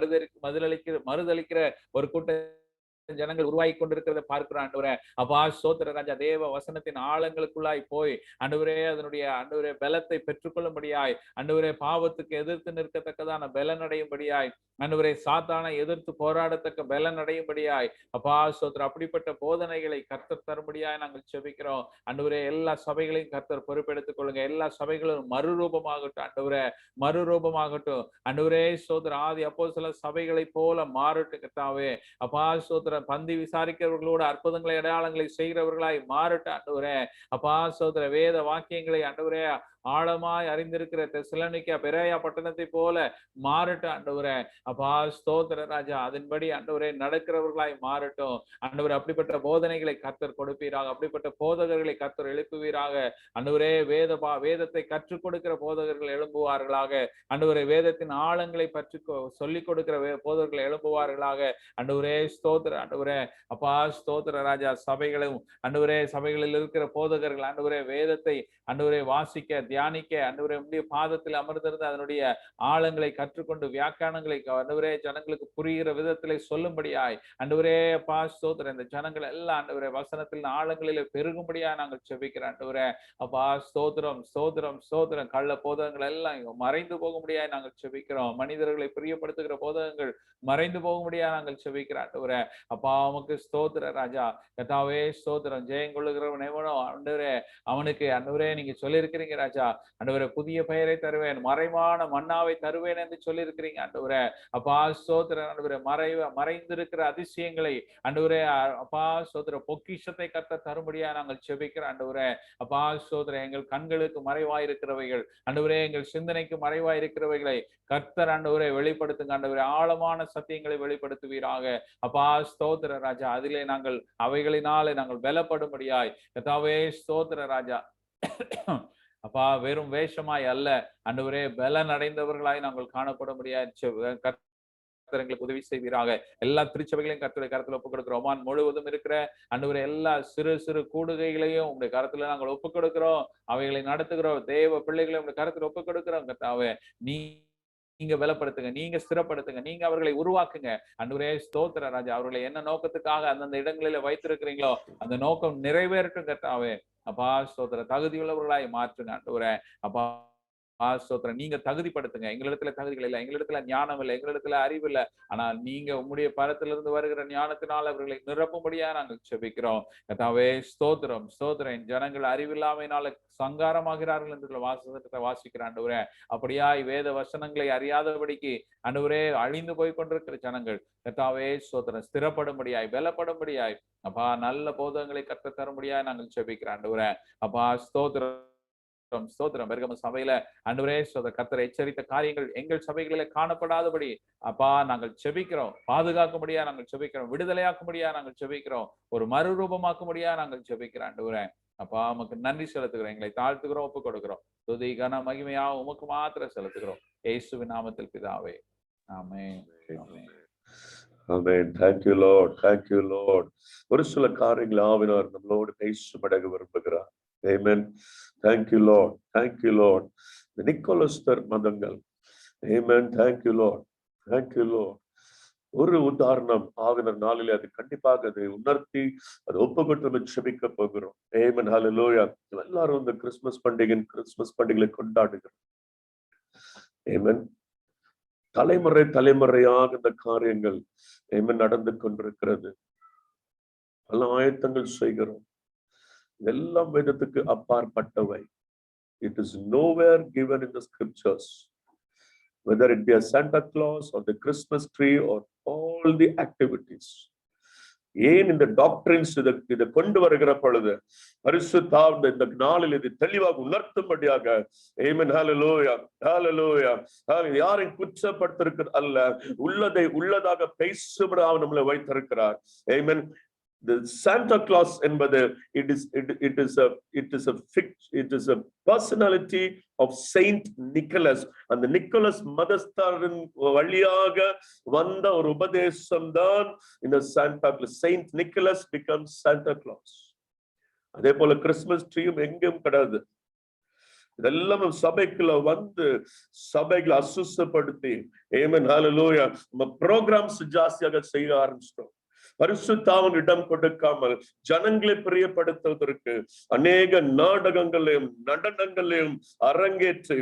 மறுதளிக்கிற ஒரு கூட்ட ஜனங்கள் உருவாகி கொண்டிருக்கிறத பார்க்கிறோம் ஆண்டவரே. அப்பா ஸ்தோத்திர ராஜா, தேவ வசனத்தின் ஆழங்களுக்குள்ளாய் போய் ஆண்டவரே அதனுடைய ஆண்டவரே பலத்தை பெற்றுக்கொள்ளும்படியாய் ஆண்டவரே, பாவத்துக்கு எதிர்த்து நிற்கத்தக்கதான பலன் அடையும்படியாய் ஆண்டவரே, சாத்தானை எதிர்த்து போராடத்தக்க பலன் அடையும்படியாய் அப்பா ஸ்தோத்திரம், அப்படிப்பட்ட போதனைகளை கர்த்தர் தரும்படியாய் நாங்கள் செபிக்கிறோம் ஆண்டவரே. எல்லா சபைகளையும் கர்த்தர் பொறுப்பெடுத்துக் கொள்ளுங்க. எல்லா சபைகளும் மறுரூபமாகட்டும் ஆண்டவரே, மறுரூபமாகட்டும் ஆண்டவரே. ஸ்தோத்திர, ஆதி அப்போஸ்தலர் சபைகளை போல மாறட்டும் கர்த்தாவே. அப்பா ஸ்தோத்திர, பந்தி விசாரிக்கிறவர்களோடு அற்புதங்களை அடையாளங்களை செய்கிறவர்களாய் மாறட்டும் ஆண்டவரே. அப்பா ஸ்தோத்திர, வேத வாக்கியங்களை ஆண்டவரே ஆழமாய் அறிந்திருக்கிற தெசலோனிக்கா பெரேயா பட்டணத்தை போல மாறட்டும் ஆண்டவரே. அப்பா ஸ்தோத்திர ராஜா, அதன்படி ஆண்டவரே நடக்கிறவர்களாய் மாறட்டும் ஆண்டவரே. அப்படிப்பட்ட போதனைகளை கர்த்தர் கொடுப்பீராக, அப்படிப்பட்ட போதகர்களை கர்த்தர் எழுப்புவீராக ஆண்டவரே. வேதத்தை கற்றுக் கொடுக்கிற போதகர்கள் எழும்புவார்களாக ஆண்டவரே. வேதத்தின் ஆழங்களை பற்றி சொல்லிக் கொடுக்கிற போதகர்கள் எழும்புவார்களாக ஆண்டவரே. ஸ்தோத்திர ஆண்டவரே. அப்பா ஸ்தோத்திர ராஜா, சபைகளும் ஆண்டவரே, சபைகளில் இருக்கிற போதகர்கள் ஆண்டவரே வேதத்தை ஆண்டவரே வாசிக்க தியானிக்க ஆண்டவரே உம்முடைய பாதத்தில் அமர்ந்திருந்து அதனுடைய ஆழங்களை கற்றுக்கொண்டு வியாக்கியானங்களை ஆண்டவரே ஜனங்களுக்கு புரிகிற விதத்திலே சொல்லும்படியாய் ஆண்டவரே அப்பா ஸ்தோத்திரம். இந்த ஜனங்கள் எல்லாம் ஆண்டவரே வசனத்தில் ஆழங்களிலே பெருகும்படியாய் நாங்கள் செபிக்கிறோம் ஆண்டவரே. அப்பா ஸ்தோத்திரம் ஸ்தோத்திரம் ஸ்தோத்திரம். கள்ள போதகங்கள் எல்லாம் மறைந்து போகும்படியாய் நாங்கள் செபிக்கிறோம். மனிதர்களை பிரியப்படுத்துகிற போதகங்கள் மறைந்து போகும்படியாய் நாங்கள் செபிக்கிறோம் ஆண்டவரே. அப்பா உமக்கு ஸ்தோத்திர ராஜா. கர்த்தாவே ஸ்தோத்திரம். ஜெயம் கொள்ளுகிறவன் எவனோ ஆண்டவரே அவனுக்கு ஆண்டவரே நீங்க சொல்லியிருக்கிறீங்க ராஜா ஆண்டவரே, புதிய பெயரை தருவேன், மறைவான மன்னாவை தருவேன் என்று சொல்லியிருக்கிறீங்க ஆண்டவரே. அப்பா ஸ்தோத்திரம் ஆண்டவரே. மறைந்திருக்கிற அதிசயங்களை ஆண்டவரே அப்பா ஸ்தோத்திர பொக்கிஷத்தை கர்த்தர் தரும்படியா நாங்கள் செபிக்கிறோம் ஆண்டவரே. அப்பா ஸ்தோத்திரம். எங்கள் கண்களுக்கு மறைவாயிருக்கிறவைகள் ஆண்டவரே, எங்கள் சிந்தனைக்கு மறைவாயிருக்கிறவைகளை கர்த்தர் ஆண்டவரே வெளிப்படுத்துங்க ஆண்டவரே. ஆழமான சத்தியங்களை வெளிப்படுத்துவீராக அப்பா ஸ்தோத்திர ராஜா. அதிலே நாங்கள் அவைகளினாலே நாங்கள் பலப்படும்படியாய் கர்த்தாவே ஸ்தோத்திர ராஜா. அப்பா வெறும் வேஷமாய் அல்ல ஆண்டவரே, பலன் அடைந்தவர்களாய் நாங்கள் காணப்படும்படியாய் எங்களுக்கு உதவி செய்வீராக. எல்லா திருச்சபைகளையும் கர்த்தருடைய கரத்துல ஒப்புக் கொடுக்கிறோம். ஒமான் முழுவதும் இருக்கிற ஆண்டவரே எல்லா சிறு சிறு கூடுகைகளையும் உங்களுடைய கரத்துல நாங்கள் ஒப்புக் கொடுக்கிறோம். அவைகளை நடத்துகிறோம். தேவ பிள்ளைகளை உங்களுடைய கரத்துல ஒப்புக் கொடுக்கிறோம். கர்த்தாவே நீங்க பலப்படுத்துங்க, நீங்க ஸ்திரப்படுத்துங்க, நீங்க அவர்களை உருவாக்குங்க ஆண்டவரே. ஸ்தோத்திர ராஜா. அவர்களை என்ன நோக்கத்துக்காக அந்தந்த இடங்களில வைத்திருக்கிறீங்களோ அந்த நோக்கம் நிறைவேறட்டும் கர்த்தாவே. அப்பா ஸ்தோத்திர. தகுதியுள்ளவர்களாய் மாற்றுங்க ஆண்டவரே. அப்பா ஸ்தோத்திரம். நீங்க தகுதிப்படுத்துங்க. எங்களிடத்துல தகுதிகள் இல்லை, எங்களிடத்துல ஞானம் இல்லை, எங்களிடத்துல அறிவு இல்லை. ஆனால் நீங்க உம்முடைய பரத்திலிருந்து வருகிற ஞானத்தினால் அவர்களை நிரப்பும்படியா நாங்கள் செபிக்கிறோம் கர்த்தாவே. ஸ்தோத்திரம் ஸ்தோத்திரம். ஜனங்கள் அறிவில்லாமையினால சங்காரமாகிறார்கள் என்று வாசகத்தை வாசிக்கிற ஆண்டவரே. அப்படியாய் வேத வசனங்களை அறியாதபடிக்கு ஆண்டவரே அழிந்து போய் கொண்டிருக்கிற ஜனங்கள் கர்த்தாவே ஸ்தோத்திரம் ஸ்திரப்படும்படியாய் பலப்படும்படியாய் அப்பா நல்ல போதகங்களை கற்று தரும்படியாய் நாங்கள் செபிக்கிறோம் ஆண்டவரே. அப்பா ஸ்தோத்திரம் ஸ்தோத்திரம். பெர்கம சபையில ஆண்டவரே கர்த்தர் எச்சரித்த காரியங்கள் எங்கள் சபைகளில காணப்படாதபடி அப்பா நாங்கள் செபிக்கிறோம். பாதுகாக்கும்படியா நாங்கள் செபிக்கிறோம். விடுதலையாக்கும்படியா நாங்கள் செபிக்கிறோம். ஒரு மறுரூபமாக்கும்படியா நாங்கள் செபிக்கிறோம் ஆண்டவரே. அப்பா உமக்கு நன்றி செலுத்துகிறோம். எங்களை தாழ்த்துக்கிறோம், ஒப்புக் கொடுக்கிறோம். துதி கன மகிமையா உமக்கு மாத்திரம் செலுத்துகிறோம். இயேசுவின் நாமத்தில் பிதாவே, ஆமென். ஆமென். Thank you Lord. Thank you Lord. ஒரு சில காரியங்கள் ஆவியானவர் நம்மளோடு பேசும்படியாக விரும்புகிறார். Amen. Thank you Lord. Thank you Lord. The நிக்கோலஸ்தர் மதங்கள். Amen. Thank you Lord. Thank you Lord. ஒரு உதாரணம் ஆவினர் நாளிலே அது கண்டிப்பாக அதை உணர்த்தி அது ஒப்புக்கொண்டு செபிக்க போகிறோம். Amen. Hallelujah. எல்லாரும் இந்த கிறிஸ்துமஸ் பண்டிகைகளை கொண்டாடுகிறோம். Amen. தலைமுறையாக இந்த காரியங்கள் நடந்து கொண்டிருக்கிறது. பல ஆயத்தங்கள் செய்கிறோம். எல்லாம் வேதத்துக்கு அப்பாற்பட்டவை. It is nowhere given in the scriptures, whether it be a Santa Claus or the Christmas tree or all the activities. ஏன் இந்த டாக்டரின்ஸ் இதை கொண்டு வருகிற பொழுது பரிசுத்த ஆவியானவர் இந்த நாளில் இதை தெளிவாக உணர்த்தும்படியாக ஆமென். ஹல்லேலூயா ஹல்லேலூயா. யாரையும் குற்றப்படுத்திருக்கிறது அல்ல, உள்ளதை உள்ளதாக பேசும்படி அவர் நம்மளை வைத்திருக்கிறார். ஆமென். The Santa Claus என்பது it is a personality of Saint Nicholas. அந்த நிக்கோலஸ் மதஸ்தரின் வழியாக வந்த ஒரு உபதேசம் தான் இந்த Santa Claus. Saint Nicholas becomes Santa Claus. அதே போல கிறிஸ்துமஸ் ட்ரீயும் எங்கேயும் கிடையாது. இதெல்லாம் சபைக்குள்ள வந்து சபைகளை அசுத்தப்படுத்தி ஆமென் ஹல்லேலூயா ப்ரோக்ராம்ஸ் ஜாஸ்தியாக செய்ய ஆரம்பிச்சிட்டோம். பரிசுத்தாவின் இடம் கொடுக்காமல் ஜனங்களை பிரியப்படுத்துவதற்கு அநேக நாடகங்களையும் நடனங்களையும் அரங்கேற்றி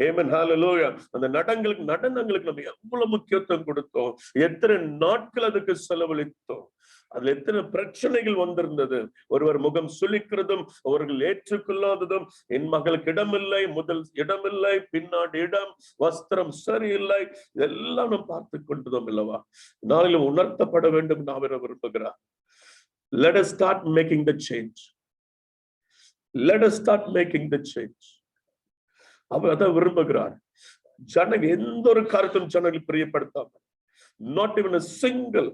ஆமென் ஹல்லேலூயா அந்த நடனங்களுக்கு நம்ம எவ்வளவு முக்கியத்துவம் கொடுத்தோம், எத்தனை நாட்கள் அதுக்கு செலவழித்தோம், அதுல எத்தனை பிரச்சனைகள் வந்திருந்தது. ஒருவர் முகம் சுளிக்கிறதும் அவர்கள் ஏற்றுக்கொள்ளாததும், என் மகளுக்கு இடமில்லை, முதல் இடமில்லை, பின்னாடி இடம், வஸ்திரம் சரியில்லை, இதெல்லாம் நாம் பார்த்து கொண்டதும் இல்லவா? நாளிலும் உணர்த்தப்பட வேண்டும் நான் விரும்புகிறார். Let us start making the change. Let us start making the change. அவர் அதை விரும்புகிறார். ஜனங்க எந்த ஒரு காரியத்தையும் ஜனங்கள் பிரியப்படுத்தாம, நாட் ஈவன் a single,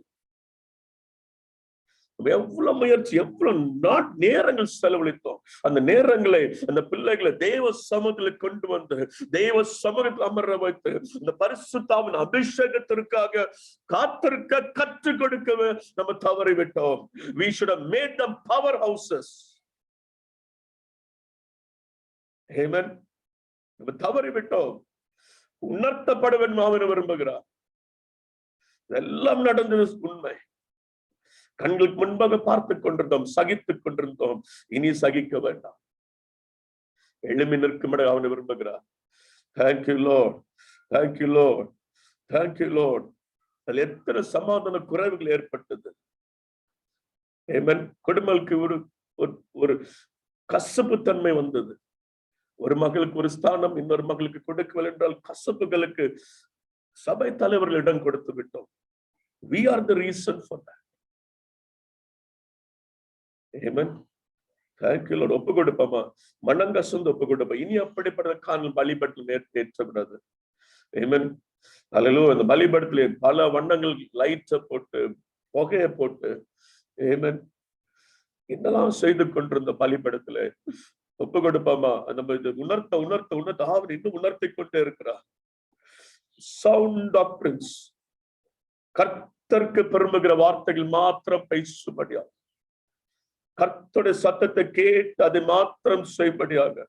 எவ்வளவு முயற்சி, எவ்வளவு நேரங்கள் செலவழித்தோம். அந்த நேரங்களை, அந்த பிள்ளைகளை தேவ சமூகத்தில் கொண்டு வந்து தேவ சமூகத்தில் அமர வைத்து இந்த பரிசுத்தாவின் அபிஷேகத்திற்காக காத்திருக்க கற்றுக் கொடுக்கவே நம்ம தவறிவிட்டோம். We should have made them powerhouses. Amen. நம்ம தவறிவிட்டோம். உணர்த்தப்பட வேண்டும் அவன் விரும்புகிறார். எல்லாம் நடந்தது உண்மை. கண்களுக்கு முன்பாக பார்த்துக் கொண்டிருந்தோம், சகித்துக் கொண்டிருந்தோம். இனி சகிக்க வேண்டாம். எழுமி நிற்கும் அவனை விரும்புகிறார். Thank you Lord, thank you Lord, thank you Lord. அதில் எத்தனை சமாதான குறைவுகள் ஏற்பட்டது. Amen. குடும்பங்களுக்கு ஒரு கசப்பு தன்மை வந்தது. ஒரு மகளுக்கு ஒரு ஸ்தானம் இன்னொரு மகளுக்கு கொடுக்கவில்லை என்றால் கசப்புகளுக்கு சபை தலைவர்கள் இடம் கொடுத்து விட்டோம். We are the reason for that. Amen. Thank you Lord. ஒப்பு கொடுப்போமா? மனங்கசந்து ஒப்பு கொடுப்போம். இனி அப்படிப்பட்ட காணல் பலிபடத்தில் ஏற்றக்கூடாது. Amen. அல்லேலூயா. அந்த பலிபடத்திலே பல வண்ணங்கள் லைட்ஸை போட்டு புகையை போட்டு Amen. என்னெல்லாம் செய்து கொண்டிருந்த பலிபடத்திலே ஒப்பு கொடுப்போமா? நம்ம இது உணர்த்த அவர் இன்னும் உணர்த்தி கொண்டே இருக்கிறார். சவுண்ட் டாக்டரின்ஸ், கர்த்தருக்கு பெருமைகிற வார்த்தைகள் மாத்திரம் பேசும்படியாக, கர்த்தருடைய சத்தத்தை கேட்டு அதை மாத்திரம் செய்யும்படியாக,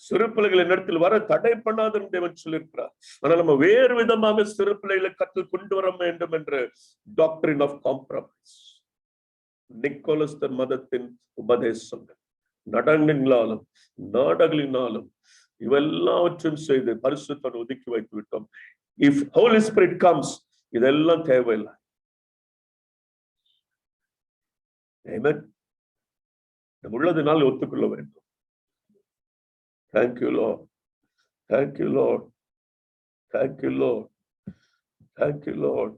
சிறு பிள்ளைகளின் இடத்தில் வர தடை பண்ணாத தேவன் சொல்லியிருக்கிறார். ஆனால் நம்ம வேறு விதமாக சிறு பிள்ளைகளை கற்று கொண்டு வர வேண்டும் என்று டாக்டரின் ஆஃப் காம்ப்ரமைஸ், நிக்கோலஸ் மதத்தின் உபதேசங்கள், நடனங்களாலும் நாடகங்களினாலும் இவெல்லாவற்றையும் செய்து பரிசுத்தனை ஒதுக்கி வைத்து விட்டோம். இஃப் ஹோலி ஸ்பிரிட் கம்ஸ், இதெல்லாம் தேவையில்லை. Amen. நம்ம உள்ளதுனால ஒத்துக்கொள்ள வேண்டும். Thank you Lord, thank you Lord, thank you Lord, thank you Lord.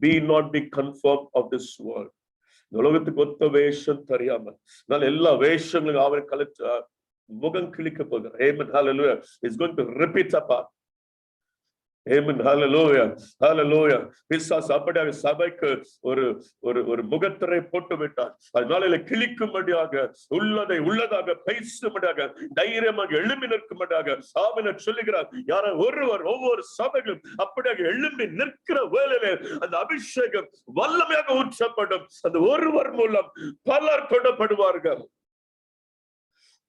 Be not be conformed of this world. உலகத்துக்கு ஒத்த வேஷம் தெரியாமல் எல்லா வேஷங்களும் அவரை கலைச்ச முகம் கிழிக்க போகிறார். Amen. Hallelujah. He's going to rip it apart. Amen. Hallelujah. Hallelujah. பிசாசு அப்படியாக சபைக்கு ஒரு முகத்திரை போட்டு விட்டார். அதனால கிழிக்கும்படியாக, உள்ளதாக பேசும்படியாக, தைரியமாக எழும்பி நிற்கும்படியாக ஆமென் சொல்லுகிறார். யாரோ ஒருவர் ஒவ்வொரு சபைகளும் அப்படியாக எழும்பி நிற்கிற வேளையிலே அந்த அபிஷேகம் வல்லமையாக ஊற்றப்படும். அந்த ஒருவர் மூலம் பலர் தொடப்படுவார்கள்.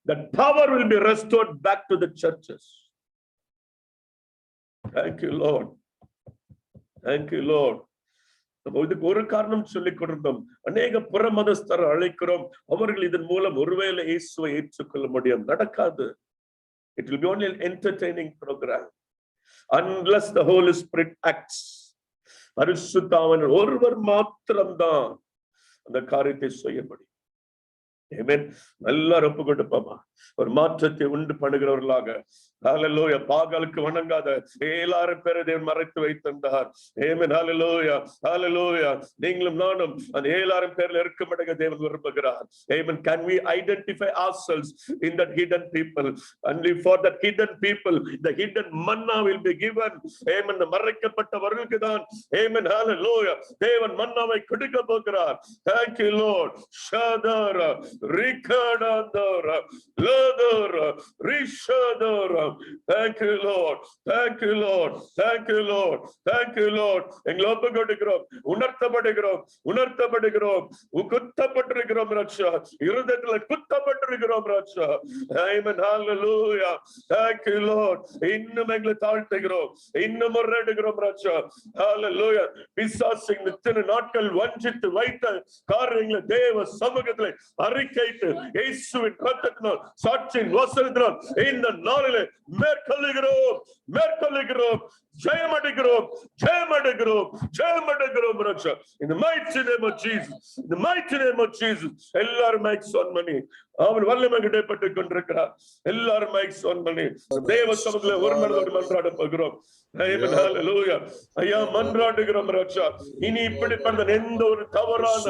That power will be restored back to the churches. Thank you Lord, thank you Lord. நம்ம இதுக்கு ஒரு காரணம் சொல்லிக் கொண்டிருந்தோம். அநேக புற மதஸ்தர் அழைக்கிறோம், அவர்கள் இதன் மூலம் ஒருவேளை இயேசுவை ஏற்றுக்கொள்ள முடியும். நடக்காது. It will be only an entertaining program unless the Holy Spirit acts. பரிசுத்தாவின் ஒருவர் மாத்திரம்தான் அந்த காரியத்தை செய்ய முடியும். Amen. எல்லாரும் ஒப்பு கொடுப்போமா? ஒரு மாற்றத்தை உண்டு பண்ணுகிறவர்களாக. ஹல்லேலூயா. பாகாலுக்கு வணங்காத 7000 பேரை தேவன் மறைத்து வைத்திருந்தார். Amen. ஹல்லேலூயா, ஹல்லேலூயா. நீங்களும் நானும் அந்த 7000 பேர்ல இருக்கும்படியாக தேவன் விரும்புகிறார். Amen. Can we identify ourselves in that hidden people? Only for that hidden people the hidden manna will be given. Amen. மறைக்கப்பட்டவர்களுக்கு தான் Amen. ஹல்லேலூயா தேவன் மன்னாவை கொடுக்க போகிறார். Thank you Lord. Shadara Rikadandara Ladara Rishadara. Thank you Lord, thank you Lord, thank you Lord, thank you Lord. எங்களை ஒப்பு கொடுக்கிறோம், உணர்த்தப்படுகிறோம், குத்தப்பட்டிருக்கிறோம் ராஜா, இருதயத்தில் குத்தப்பட்டிருக்கிறோம் ராஜா. Amen. Hallelujah. Thank you Lord. இன்னும் எங்களை தாழ்த்துகிறோம், இன்னும் முறையிடுகிறோம் ராஜா. Hallelujah. பிசாசு இத்தனை நாட்கள் வஞ்சித்து வைத்த காரியங்களை தேவ சமூகத்தில் அறிக்கையிட்டு இயேசுவின் இரத்தத்தினால் சாட்சியின் வசனத்தினால் இந்த நாளிலே மேற்கொள்ளுகிறோம். மேற்கொள்ளுகிறோம், ஜெயம் அடைகிறோம், ஜெயம் அடைகிறோம், ஜெயம் அடைகிறோம் ராஜா. In the mighty name of Jesus, in the mighty name of Jesus. எல்லாரும் மைக்ஸ் ஆன் பண்ணி அவன் வல்லமை கிடைப்பட்டுக் கொண்டிருக்கிறார். எல்லாரும் மைக்ஸ் ஆன் பண்ணி தேவ சமூகத்தில் ஒரு மனதோடு மன்றாட போகிறோம். Amen, hallelujah. ஐயா மன்றாடுகிறோம் ராஜா. இனி இப்படிப்பட்ட எந்த ஒரு தவறான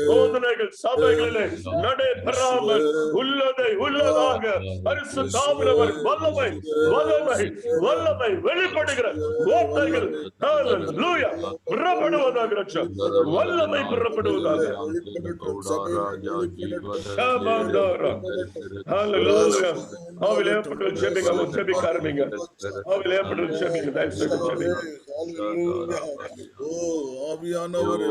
போதனைகள் சபைகளிலே நடைபெறாமல் உள்ளதை உள்ளதாக பரிசுத்த ஆவியானவர் வல்லமை வல்லமை வல்லமை வெளிப்படுகிற வார்த்தைகள் ஹalleluya புறப்படுவதாக ராஜா. வல்லமை புறப்படுவதாக. ஹalleluya. ஆவிலே பட்டு ஜெபிங்க, ஜெபிக்க ஆரம்பிங்க. ஆவிலே பட்டு ஜெபிங்க. ஆவியானவரே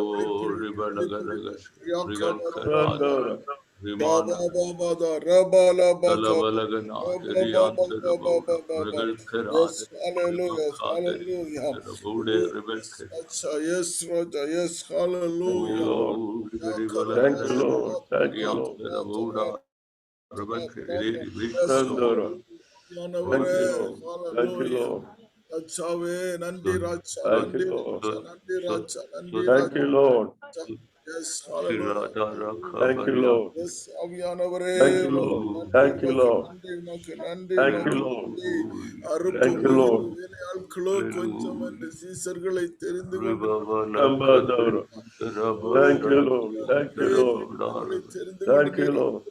நன்றி ராஜா, நன்றி ராஜா, நன்றி ராஜா, நன்றி ராஜா. Yes, hallelujah. Thank you, Lord. Yes, ஆவியானவரே, Thank you, Lord. Thank you, Lord. நன்றி, Thank you, Lord. அருக்கும் you, Lord. ஆட்களோ கொஞ்சம் அந்த சீசர்களை தெரிந்து Thank you, Lord. Thank you, Lord. Thank you, Lord.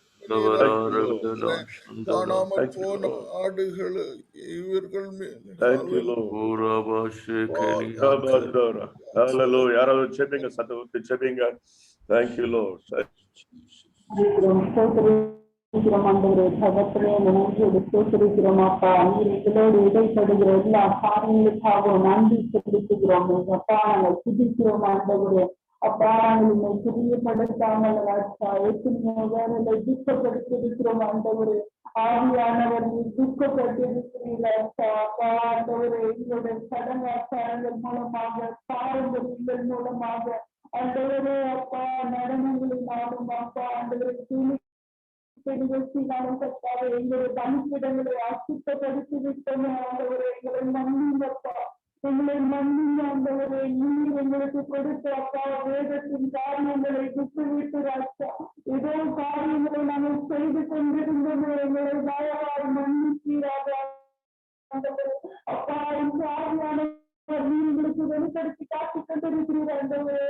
காணாமல் போன ஆடுகள் இவர்கள் Thank you, Lord. Hallelujah. யாராவது செபிங்க, சத்தத்தை செபிங்க. Thank you, Lord. ஆண்டவரே சகத்திலே நன்றியோடு ஸ்தோத்திரிக்கிறோம் அப்பா. நீர் எங்களோடு இடைப்படுகிற எல்லா காரியங்களுக்காகவும் நன்றி செலுத்துகிறோம் அப்பா. நாங்கள் துதிக்கிறோம் ஆண்டவரே அப்பா. நாங்கள் உண்மை புரியப்படுத்தாமல் எத்தனையோ வேலை துக்கப்படுத்திருக்கிறோம் ஆண்டவரே. ஆவியானவர் நீர் துக்கப்பட்டிருக்கிறீர்கள் அப்பா. ஆண்டவரே எங்களுடைய சடங்காச்சாரங்கள் மூலமாக பாரம்பரியங்கள் மூலமாக ஆண்டவரே அப்பா நடனங்களினாலும் அப்பா ஆண்டவரை நிகழ்ச்சினாலும் கட்டாக எங்களுடைய தனிப்பிடங்களை அசுத்தப்படுத்தி விட்டோம் ஆண்டவரே. எங்களை மன்னிங்கப்பா, எங்களை மன்னிங்க ஆண்டவரே. நீர் எங்களுக்கு கொடுத்த அப்பா வேதத்தின் காரியங்களை விட்டுவிட்டு ராஜா ஏதோ காரியங்களை நாங்கள் செய்து கொண்டிருந்தோம். எங்களை தயவாய் மன்னிப்பீராக அப்பா. இந்த ஆவியான நீங்களுக்கு வெளிப்படுத்தி காத்துக் கொண்டிருக்கிறீர்கள்.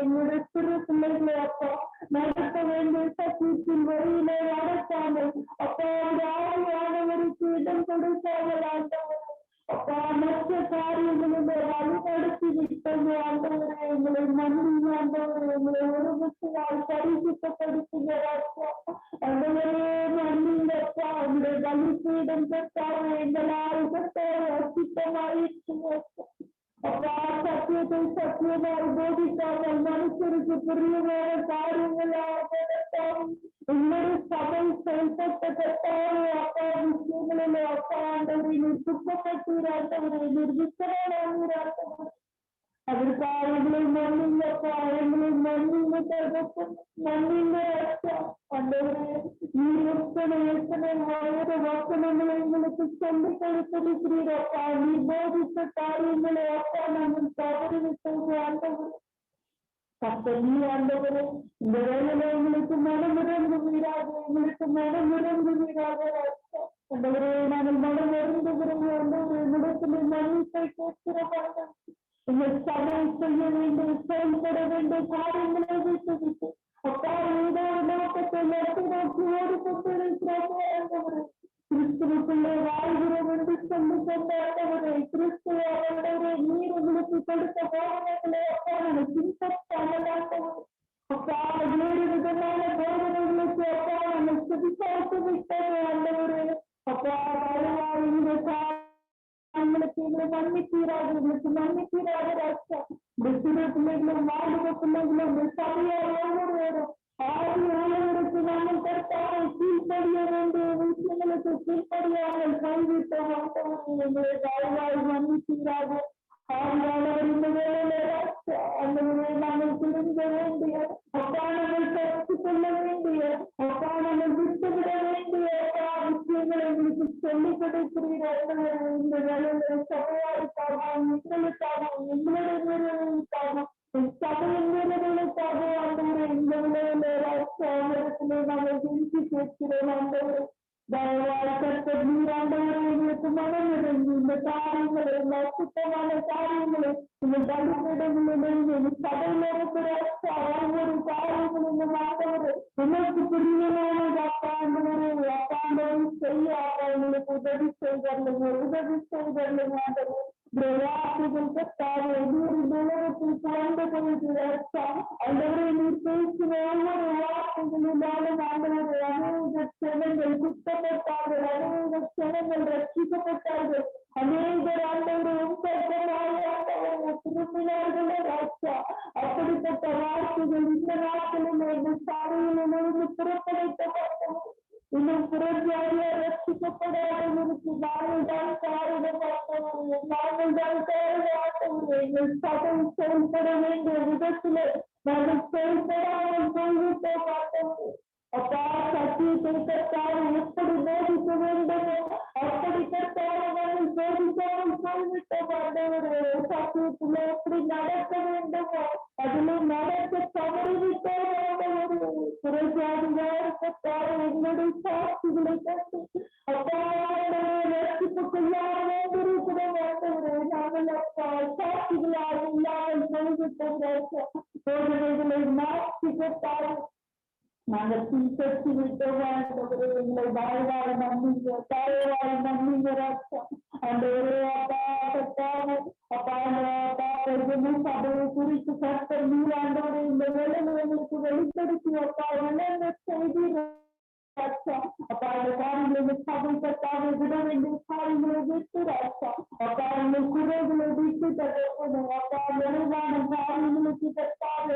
எங்களுடைய சிறு பிள்ளைகளை அப்பா நடத்த வேண்டிய சத்தியத்தின் வழியிலே நடத்தாமல் அப்பா அந்த ஆவியானவருக்கு இடம் கொடுக்காமல் ஆண்டவரே அப்பா மற்ற காரியங்களிலே வழிநடத்தி விட்டது ஆண்டவரே. எங்களை மன்னிங்க ஆண்டவரே. எங்களை ஒரு விஷயத்தால் பரிசுத்தப்படுத்துங்க அப்பா ஆண்டவரே. மன்னிங்கப்பா. எங்களுடைய வலிக்கு இடம் பெற்றாக எங்களால் அசித்தமாயிற்று அப்பா. சத்தியத்தை சத்தியமாய் போதிக்காமல் மனுஷருக்கு புரியமான காரியங்களாக இன்னொரு சபை செயல்பட்டதற்காக அப்பா விஷயங்களிலே அப்பா ஆண்டவரை நீர் துக்கப்பட்டீராண்டவரை நீர் விசராண்டவரை அதற்காக எங்களை மன்னிங்கப்பா. எங்களை மன்னிங்க மன்னிங்க ஆண்டவரே. நீர் எத்தனை வயது வசனங்களை எங்களுக்கு சொல்லிக் கொடுத்திருக்கிறீரப்பா. நீ போதித்த காரியங்களை அப்பா நாங்கள் தவறிவிட்டோம் ஆண்டவரே. நீ ஆண்டவரே இந்த வேலையில எங்களுக்கு மனமிறங்குவீராக, எங்களுக்கு மனமிறங்குவீராக ஆண்டவரே. நாங்கள் மனமிறங்குகிறோம் ஆண்டவரே. இடத்திலே மன்னிப்பை கேட்கிறோம். எங்கள் சபை செய்ய வேண்டும், செயல்பட வேண்டும் காரியங்களை விட்டுவிட்டு அப்பா ஏதோ நோக்கத்தை நோக்கி ஓடிக்கொண்டிருக்கிறோம். கிறிஸ்துவுக்குள்ளே வாழ்கிறோம் என்று சொல்லி கொண்டாடவரை கிறிஸ்துவ நீர் உங்களுக்கு கொடுத்த போதனைகளை அப்பா நாங்கள் பின்பற்றாமல் அப்பா வேறு விதமான போதனைகளுக்கு அப்பா நாங்கள் சிதிப்பாட்டு விட்டோம் ஆண்டவரே. அப்பா இந்த எங்களுக்கு எங்களை மன்னிப்பீராக, எங்களுக்கு மன்னிப்பீராக ராஜா. இந்த சிறு பிள்ளைகளும் வாலிப பிள்ளைகளும் சபையார் ஒவ்வொருவரும் ஆவியானவருக்கு நாங்கள் கர்த்தாவை கீழ்ப்படிய வேண்டிய விஷயங்களுக்கு கீழ்ப்படியாமல் கைவிட்டோம் ஆண்டவரே. எங்களை வாழ்வாய் மன்னிப்பீராக. ஆவியானவர் இந்த வேலையில ராஜா ஆண்டவரே நாங்கள் திரும்ப வேண்டிய அப்பா நாங்கள் கற்றுக்கொள்ள வேண்டிய அப்பா நாங்கள் விட்டுவிட வேண்டிய விஷயங்களை எங்களுக்கு சொல்லிக் கொடுக்கிறீர்கள். இந்த வேலையில சபையார் எங்களுக்காகவும் எங்களுடைய வீரர்களுக்காகவும் சபையின் வீரர்களுக்காக ஆண்டவரை இந்த விளையாட நாங்கள் விரும்பி கேட்கிறோம் ஆண்டவரை. தயவாய் கர்த்தர் நீர் ஆண்டவரை எங்களுக்கு மனம் இறங்கி இந்த காரியங்களை சுத்தமான காரியங்களை இந்த தடுப்பிடங்களில் சபையில் இருக்கிற ஒவ்வொரு காரியங்களும் ஆண்டவரை உனக்கு பிரியமான ஆண்டவரை ஆண்டவரை செய்ய எங்களுக்கு உதவி செய்தர்கள் ஆண்டவர். வார்த்தைகள் கத்தாவே நீர் இந்த உலகத்தில் கலந்து கொள்கிறார் ஆண்டவரை நீர் பேசுகிற ஒவ்வொரு வார்த்தைகளினாலும் ஆண்டவரை அநேக ஜனங்கள் குத்தப்பட்டார்கள், அநேக ஜனங்கள் ரட்சிக்கப்பட்டார்கள், அநேகர் ஆண்டவரை திரும்பினார்களே ராஜா. அப்படிப்பட்ட வார்த்தைகள் இந்த நாட்களில் எங்கள் சாலையிலிருந்து புறப்படைக்கப்பட்டது. இன்னும் புறஞ்சாலியா ரட்சிக்கப்படாதவர்களுக்கு நாங்கள் தான் காரணமாட்டவர்கள், நாங்கள் தான் காரணமாட்டவர்கள். எங்கள் சபை செயல்பட வேண்டிய விதத்திலே நாங்கள் செயல்படாமல் போய்விட்ட மாட்டவர்கள். அப்பா சத்தியத்தை கற்றால் எப்படி போதிக்க வேண்டுமோ அப்படி கற்றால் நாங்கள் போதிக்காமல் போய்விட்ட மாட்டவர்கள். சத்தியத்தில் எப்படி நடக்க வேண்டுமோ அதிலும் நடக்க தவறிவிட்ட மாட்டவர்கள். புறஜாதியார் கற்றால் எங்களுடைய சாட்சிகளை கற்று அப்பா ரட்சிப்புக்குள்ளாக வேண்டியிருக்கிற மாட்டவர்கள். நாங்கள் அப்பா சாட்சிகளாக இல்லாமல் போய்விட்ட போதனைகளை மாற்றி கற்றால் நாங்கள் பின்பற்றி விட்டோம் ஆண்டவரே. எங்களை வாழ்வாய் நம்பிங்க, தாழ்வாய் நம்பிங்க ராஜா. ஆண்டவரே அப்பா கத்தாவே அப்பா சபையை குறித்து கர்த்தர் நீர் ஆண்டவரே இந்த வேலையை எங்களுக்கு வெளிப்படுத்தி அப்பா என்னென்ன செய்தி ராஜா. அப்பா இந்த காரியங்களை சபை கத்தாவே விட வேண்டிய காரியங்களை விட்டு ராஜா. அப்பா எங்கள் குறைகளை விட்டு தகவல் அப்பா நிறைவான காரியங்களுக்கு கத்தாவே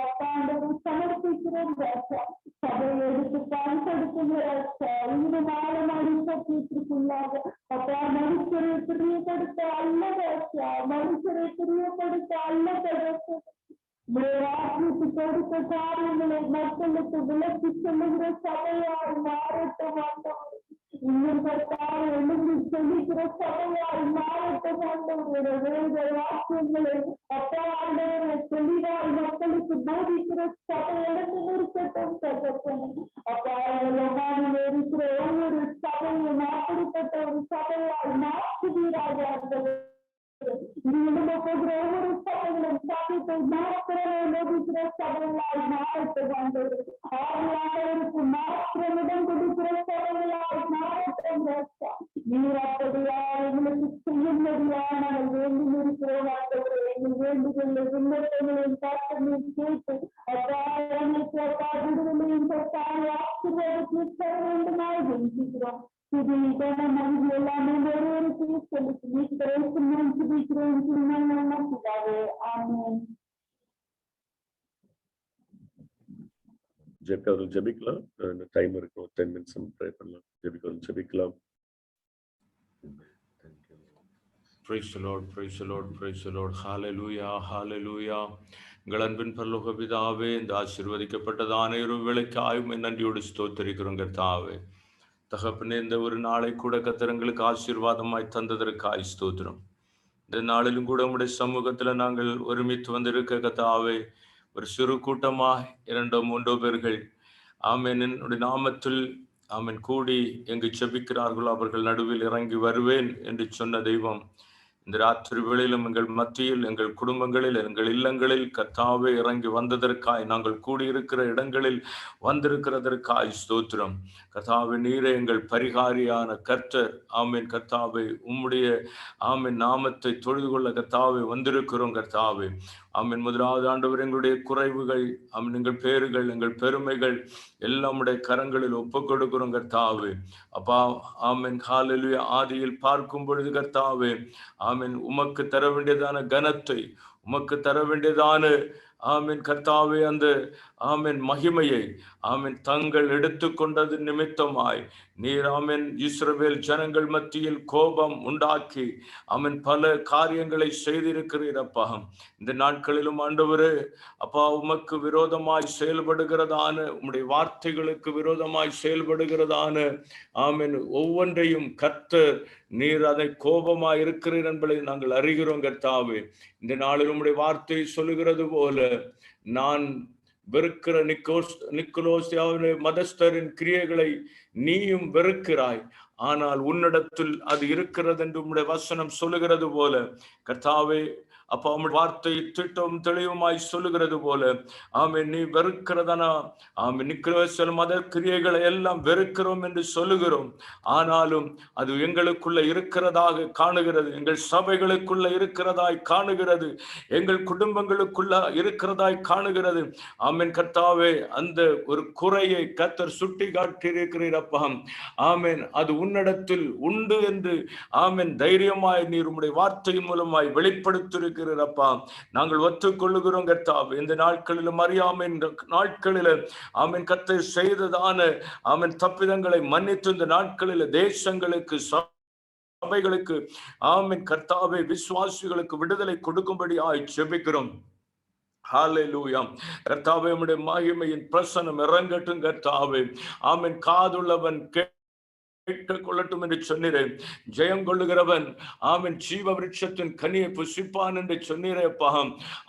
அப்பா ஆண்டவரை சமர்ப்பிக்கிறோம் ராஜா. சபையை எடுத்து பயன்படுத்துங்க ராஜா. இந்த நாளும் அடிப்பட்டிருக்குள்ளாக அப்பா மனுஷரை பிரியப்படுத்த அல்ல ராஜா, மனுஷரை பிரியப்படுத்த அல்ல தகவல் வாக்கு கொடுத்த காரியங்களை மக்களுக்கு விளக்கி சொல்லுகிற சபையால் மாறட்ட மாட்டோம். இன்னும் கட்டால் எழுதி சொல்லிக்கிற சபையால் மாறட்ட மாட்டோம். வாக்கியங்களை அப்பா ஆண்டவரை தெளிவாய் மக்களுக்கு போதிக்கிற சபை இடத்தில் இருக்கட்டும் தகப்பன். அப்பா இருக்கிற ஒவ்வொரு சபையும் அப்படிப்பட்ட ஒரு சபையால் மாற்றுவீராக ஆண்டவர். ஒவ்வொரு சபைகளும் சபையை மாத்திரமே நோக்கிற சபைகளால் மாறட்ட ஆண்டவர். ஆவியானவருக்கு மாத்திரமிடம் கொடுக்கிற சபைகளால் மாறட்டும் ராஜா. நீர் அப்படியா எங்களுக்கு செய்யும்படியா நாங்கள் வேண்டி இருக்கிறோம் ஆண்டவரே. எங்கள் வேண்டுதலை விண்ணப்பங்களையும் பார்த்து நீர் கேட்டு அப்பா எங்களுக்கு அப்பா விடுதலையும் ஆசீர்வாதத்தை தர வேண்டுமாய் வேண்டுகிறோம். இது இதன மனித எல்லாமே ஒருவருக்கு செலுத்தி நீக்கிறோம் பிதாவே. ஆமென். ஜெபிக்கலாம் ஜெபிக்கலாம். டைம் இருக்கும், 10 minutes ப்ரே பண்ணலாம். ஜெபிக்கலாம். Praise the Lord, praise the Lord, praise the Lord. Hallelujah, hallelujah. எங்கள் அன்பின் பரலோக பிதாவே, இந்த ஆசீர்வதிக்கப்பட்டதான ஒரு வேளைக்காய் நன்றியோடு ஸ்தோத்திரிக்கிறோம் கர்த்தாவே. தகப்பனே, இந்த ஒரு நாளை கூட கர்த்தருக்கு ஆசீர்வாதமாய் தந்ததற்காய் ஸ்தோத்திரம். இந்த நாளிலும் கூட உம்முடைய சமூகத்துல நாங்கள் ஒருமித்து வந்திருக்க கர்த்தாவே, ஒரு சிறு கூட்டமாய் 2-3 பேர்கள் ஆமென் என்னுடைய நாமத்தில் ஆமென் கூடி எங்கு ஜெபிக்கிறார்களோ அவர்கள் நடுவில் இறங்கி வருவேன் என்று சொன்ன தெய்வம் இந்த ராத்திரி வேளையிலும் எங்கள் மத்தியில், எங்கள் குடும்பங்களில், எங்கள் இல்லங்களில் கர்த்தாவே இறங்கி வந்ததற்காய், நாங்கள் கூடியிருக்கிற இடங்களில் வந்திருக்கிறதற்காய் ஸ்தோத்திரம். கர்த்தாவே, நீரே எங்கள் பரிகாரியான கர்த்தர். ஆமென் கர்த்தாவே, உம்முடைய ஆமென் நாமத்தை தொழுது கொள்ள கர்த்தாவே வந்திருக்கிறோம் கர்த்தாவே. ஆமென். முதலாவது ஆண்டவர், எங்களுடைய குறைவுகள் ஆமென், எங்கள் பேறுகள், எங்கள் பெருமைகள் எல்லாம் உடைய கரங்களில் ஒப்புக் கொடுக்கிறோம் கர்த்தாவே. அப்பா ஆமென் ஹல்லேலூயா. ஆதியில் பார்க்கும் பொழுது கர்த்தாவே ஆமென் உமக்கு தர வேண்டியதான கனத்தை, உமக்கு தர வேண்டியதான ஆமென் கர்த்தாவே அந்த ஆமென் மகிமையை ஆமென் தங்கள் எடுத்துக்கொண்டது நிமித்தமாய் நீர் ஆமென் இஸ்ரவேல் ஜனங்கள் மத்தியில் கோபம் உண்டாக்கி ஆமென் பல காரியங்களை செய்திருக்கிறீரப்பா. இந்த நாட்களிலும் ஆண்டவரே அப்பா உமக்கு விரோதமாய் செயல்படுகிறதான உம்முடைய வார்த்தைகளுக்கு விரோதமாய் செயல்படுகிறதான ஆமென் ஒவ்வொன்றையும் கர்த்தர் நீர் அதை கோபமாய் இருக்கிறீர் என்பதை நாங்கள் அறிகிறோம் கர்த்தாவே. இந்த நாளில் உம்முடைய வார்த்தை சொல்லுகிறது போல நான் வெறுக்கிற நிக்கோலோசியாவின் மதஸ்தரின் கிரியைகளை நீயும் வெறுக்கிறாய், ஆனால் உன்னிடத்தில் அது இருக்கிறது என்று உம்முடைய வசனம் சொல்லுகிறது போல கர்த்தாவே அப்பா உம்முடைய வார்த்தை திட்டம் தெளிவுமாய் சொல்லுகிறது போல ஆமென் நீ வெறுக்கிறதானா ஆமென் நிக்கோலோசியல் மத கிரியைகளை எல்லாம் வெறுக்கிறோம் என்று சொல்லுகிறோம். ஆனாலும் அது எங்களுக்குள்ள இருக்கிறதாக காணுகிறது, எங்கள் சபைகளுக்குள்ள இருக்கிறதாய் காணுகிறது, எங்கள் குடும்பங்களுக்குள்ள இருக்கிறதாய் காணுகிறது. ஆமென் கர்த்தாவே அந்த ஒரு குறையை கர்த்தர் சுட்டி காட்டியிருக்கிறீரப்பா. ஆமென் அது உன்னிடத்தில் உண்டு என்று ஆமென் தைரியமாய் நீர் உம்முடைய வார்த்தையின் மூலமாய் வெளிப்படுத்தியிருக்கிறீரப்பா. நாங்கள் ஒத்துக்கொள்ளுகிறோம் கர்த்தாவே. இந்த நாட்களிலும் அறியாமை நாட்களில் ஆமென் கர்த்தர் செய்ததான ஆமென் தப்பிதங்களை மன்னித்து இந்த நாட்களில் தேசங்களுக்கு சபைகளுக்கு ஆமென் கர்த்தாவே விசுவாசிகளுக்கு விடுதலை கொடுக்கும்படியாய் ஜெபிக்கிறோம். ஹல்லேலூயா. கர்த்தாவே உம்முடைய மகிமையின் பிரசன்னம் இறங்கட்டும் கர்த்தாவே. ஆமென் காதுள்ளவன் கொள்ளட்டும் என்று சொன்னீரேன். ஜெயம் கொள்ளுகிறவன் ஆமென் ஜீவ விருட்சத்தின் கனியை புசிப்பான் என்று சொன்னீரேப்பா.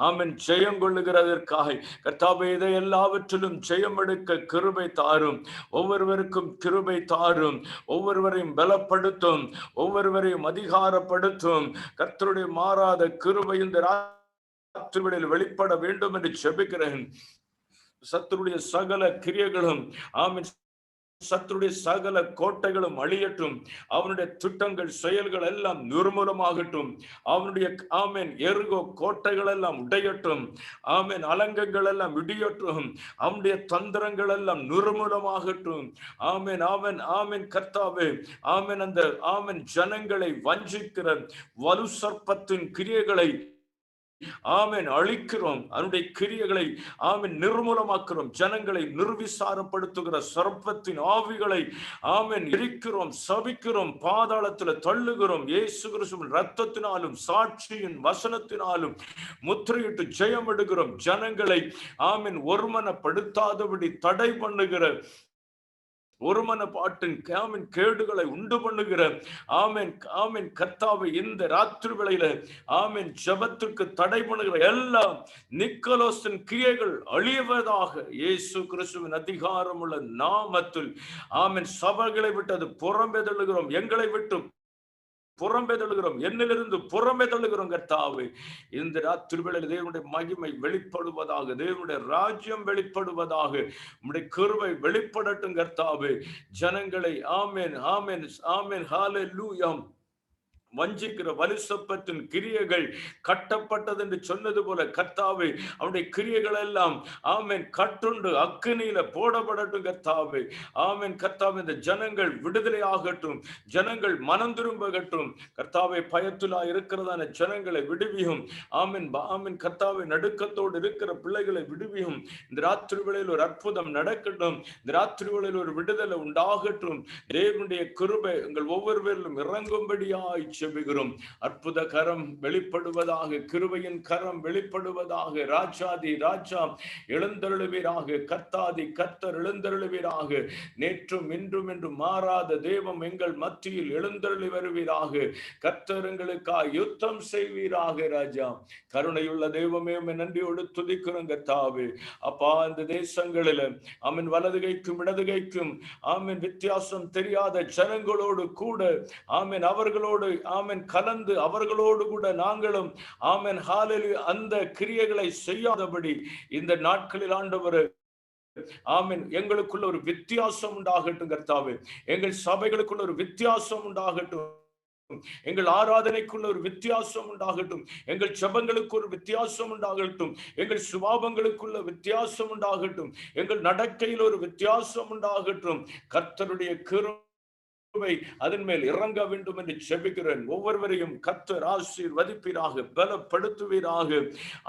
ஆமென் ஜெயம் கொள்ளுகிறதற்காக கர்த்தாவே இதை எல்லாவற்றிலும் ஜெயம் எடுக்க கிருபை தாரும், ஒவ்வொருவருக்கும் கிருபை தாரும், ஒவ்வொருவரையும் பலப்படுத்தும், ஒவ்வொருவரையும் அதிகாரப்படுத்தும். கர்த்தருடைய மாறாத கிருபை இந்த ராத்திரியில் வெளிப்பட வேண்டும் என்று ஜெபிக்கிறேன். சத்துருடைய சகல கிரியைகளும் ஆமென் சத்துருடைய சகல கோட்டைகளும் அழியட்டும், அவனுடைய திட்டங்கள் செயல்கள் எல்லாம் நிர்மூலமாகட்டும், அவனுடைய ஆமென் எருகோ கோட்டைகள் எல்லாம் உடையட்டும், ஆமென் அலங்கங்கள் எல்லாம் இடியட்டும், அவனுடைய தந்திரங்கள் எல்லாம் நிர்மூலமாகட்டும். ஆமென் ஆமென் ஆமென் கர்த்தாவே ஆமென் அந்த ஆமென் ஜனங்களை வஞ்சிக்கிற வலு சர்ப்பத்தின் கிரியைகளை ஆமென் அழிக்கிறோம், அவனுடைய கிரியைகளை ஆமென் நிர்மூலமாக்கிறோம், ஜனங்களை நிர்விசாரப்படுத்துகிற சர்ப்பத்தின் ஆவிகளை ஆமென் எரிக்கிறோம், சபிக்கிறோம், பாதாளத்தில் தள்ளுகிறோம். இயேசு கிறிஸ்துவின் இரத்தத்தினாலும் சாட்சியின் வசனத்தினாலும் முத்திரையிட்டு ஜெயம் எடுக்கிறோம். ஜனங்களை ஆமென் ஒருமனப்படுத்தாதபடி தடை பண்ணுகிற ஒருமன பாட்டின் ஆமென் கேடுகளை உண்டு பண்ணுகிற ஆமென் ஆமென் கர்த்தாவை இந்த ராத்திரி வேளையில ஆமென் ஜெபத்துக்கு தடை பண்ணுகிற எல்லாம் நிக்கோலோசின் கிரியைகள் அழிவதாக இயேசு கிறிஸ்துவின் அதிகாரமுள்ள நாமத்தில் ஆமென் சபைகளை விட்டு அது புறம்பே தள்ளுகிறோம், எங்களை விட்டு புறம்பே தள்ளுகிறோம், என்னிலிருந்து புறம்பே தள்ளுகிறோம் கர்த்தாவே. இந்த ராத்திரி வேளையில் தேவனுடைய மகிமை வெளிப்படுவதாக, தேவனுடைய ராஜ்யம் வெளிப்படுவதாக, உம்முடைய கிருபை வெளிப்படட்டும் கர்த்தாவே. ஜனங்களை ஆமென் ஆமென் ஆமென் ஹல்லேலூயா வஞ்சிக்கிற வலுசப்பத்தின் கிரியைகள் கட்டப்பட்டது என்று சொன்னது போல கர்த்தாவே அவனுடைய கிரியைகள் எல்லாம் ஆமென் கட்டுண்டு அக்கினியில போடப்படட்டும் கர்த்தாவே. ஆமென் கர்த்தாவே இந்த ஜனங்கள் விடுதலை ஆகட்டும், ஜனங்கள் மனம் திரும்பகட்டும் கர்த்தாவே. பயத்துலா இருக்கிறதான ஜனங்களை விடுவியும். ஆமென் ஆமென் கர்த்தாவே நடுக்கத்தோடு இருக்கிற பிள்ளைகளை விடுவியும். இந்த ராத்திரி வேளையில் ஒரு அற்புதம் நடக்கட்டும், இந்த ராத்திரி வேளையில் ஒரு விடுதலை உண்டாகட்டும். தேவனுடைய கிருபை உங்கள் ஒவ்வொரு பேரிலும் இறங்கும்படியாய் ஜெபிக்கிறோம். அற்புத கரம் வெளிப்படுவதாக, கிருபையின் கரம் வெளிப்படுவதாக. ராஜாதி ராஜா எழுந்தருளுவீராக, கர்த்தாதி கர்த்தர் எழுந்தருளுவீராக. நேற்றும் இன்றும் என்று மாறாத தேவம் எங்கள் மத்தியில் எழுந்தருளி வருவீராக. கர்த்தர் எங்களுக்காக யுத்தம் செய்வீராக. ராஜா கருணையுள்ள தெய்வமே நன்றியோடு துதிக்கிறோம் கர்த்தாவே. அப்பா இந்த தேசங்களில் ஆமென் வலதுகைக்கும் இடதுகைக்கும் ஆமென் வித்தியாசம் தெரியாத ஜனங்களோடு கூட ஆமென் அவர்களோடு ஆமென் கலந்து அவர்களோடு கூட நாங்களும் ஆமென் ஹல்லேலூயா அந்த கிரியைகளை செய்யாதபடி இந்த நாட்களில் ஆண்டவர் ஆமென் எங்களுக்குள்ள ஒரு வித்தியாசம் உண்டாகட்டும் கர்த்தாவே. எங்கள் சபைகளுக்குள்ள ஒரு வித்தியாசம் உண்டாகட்டும், எங்கள் ஆராதனைக்குள்ள ஒரு வித்தியாசம் உண்டாகட்டும், எங்கள் ஜெபங்களுக்கு ஒரு வித்தியாசம் உண்டாகட்டும், எங்கள் சுபாவங்களுக்குள்ள வித்தியாசம் உண்டாகட்டும், எங்கள் நடக்கையில் ஒரு வித்தியாசம் உண்டாகட்டும். கர்த்தருடைய கிருபை அதன் மேல் இறங்க வேண்டும் என்று ஜெபிக்கிறேன். ஒவ்வொருவரையும் கர்த்தர் ஆசீர்வதிப்பீராக, பலப்படுத்துவீராக.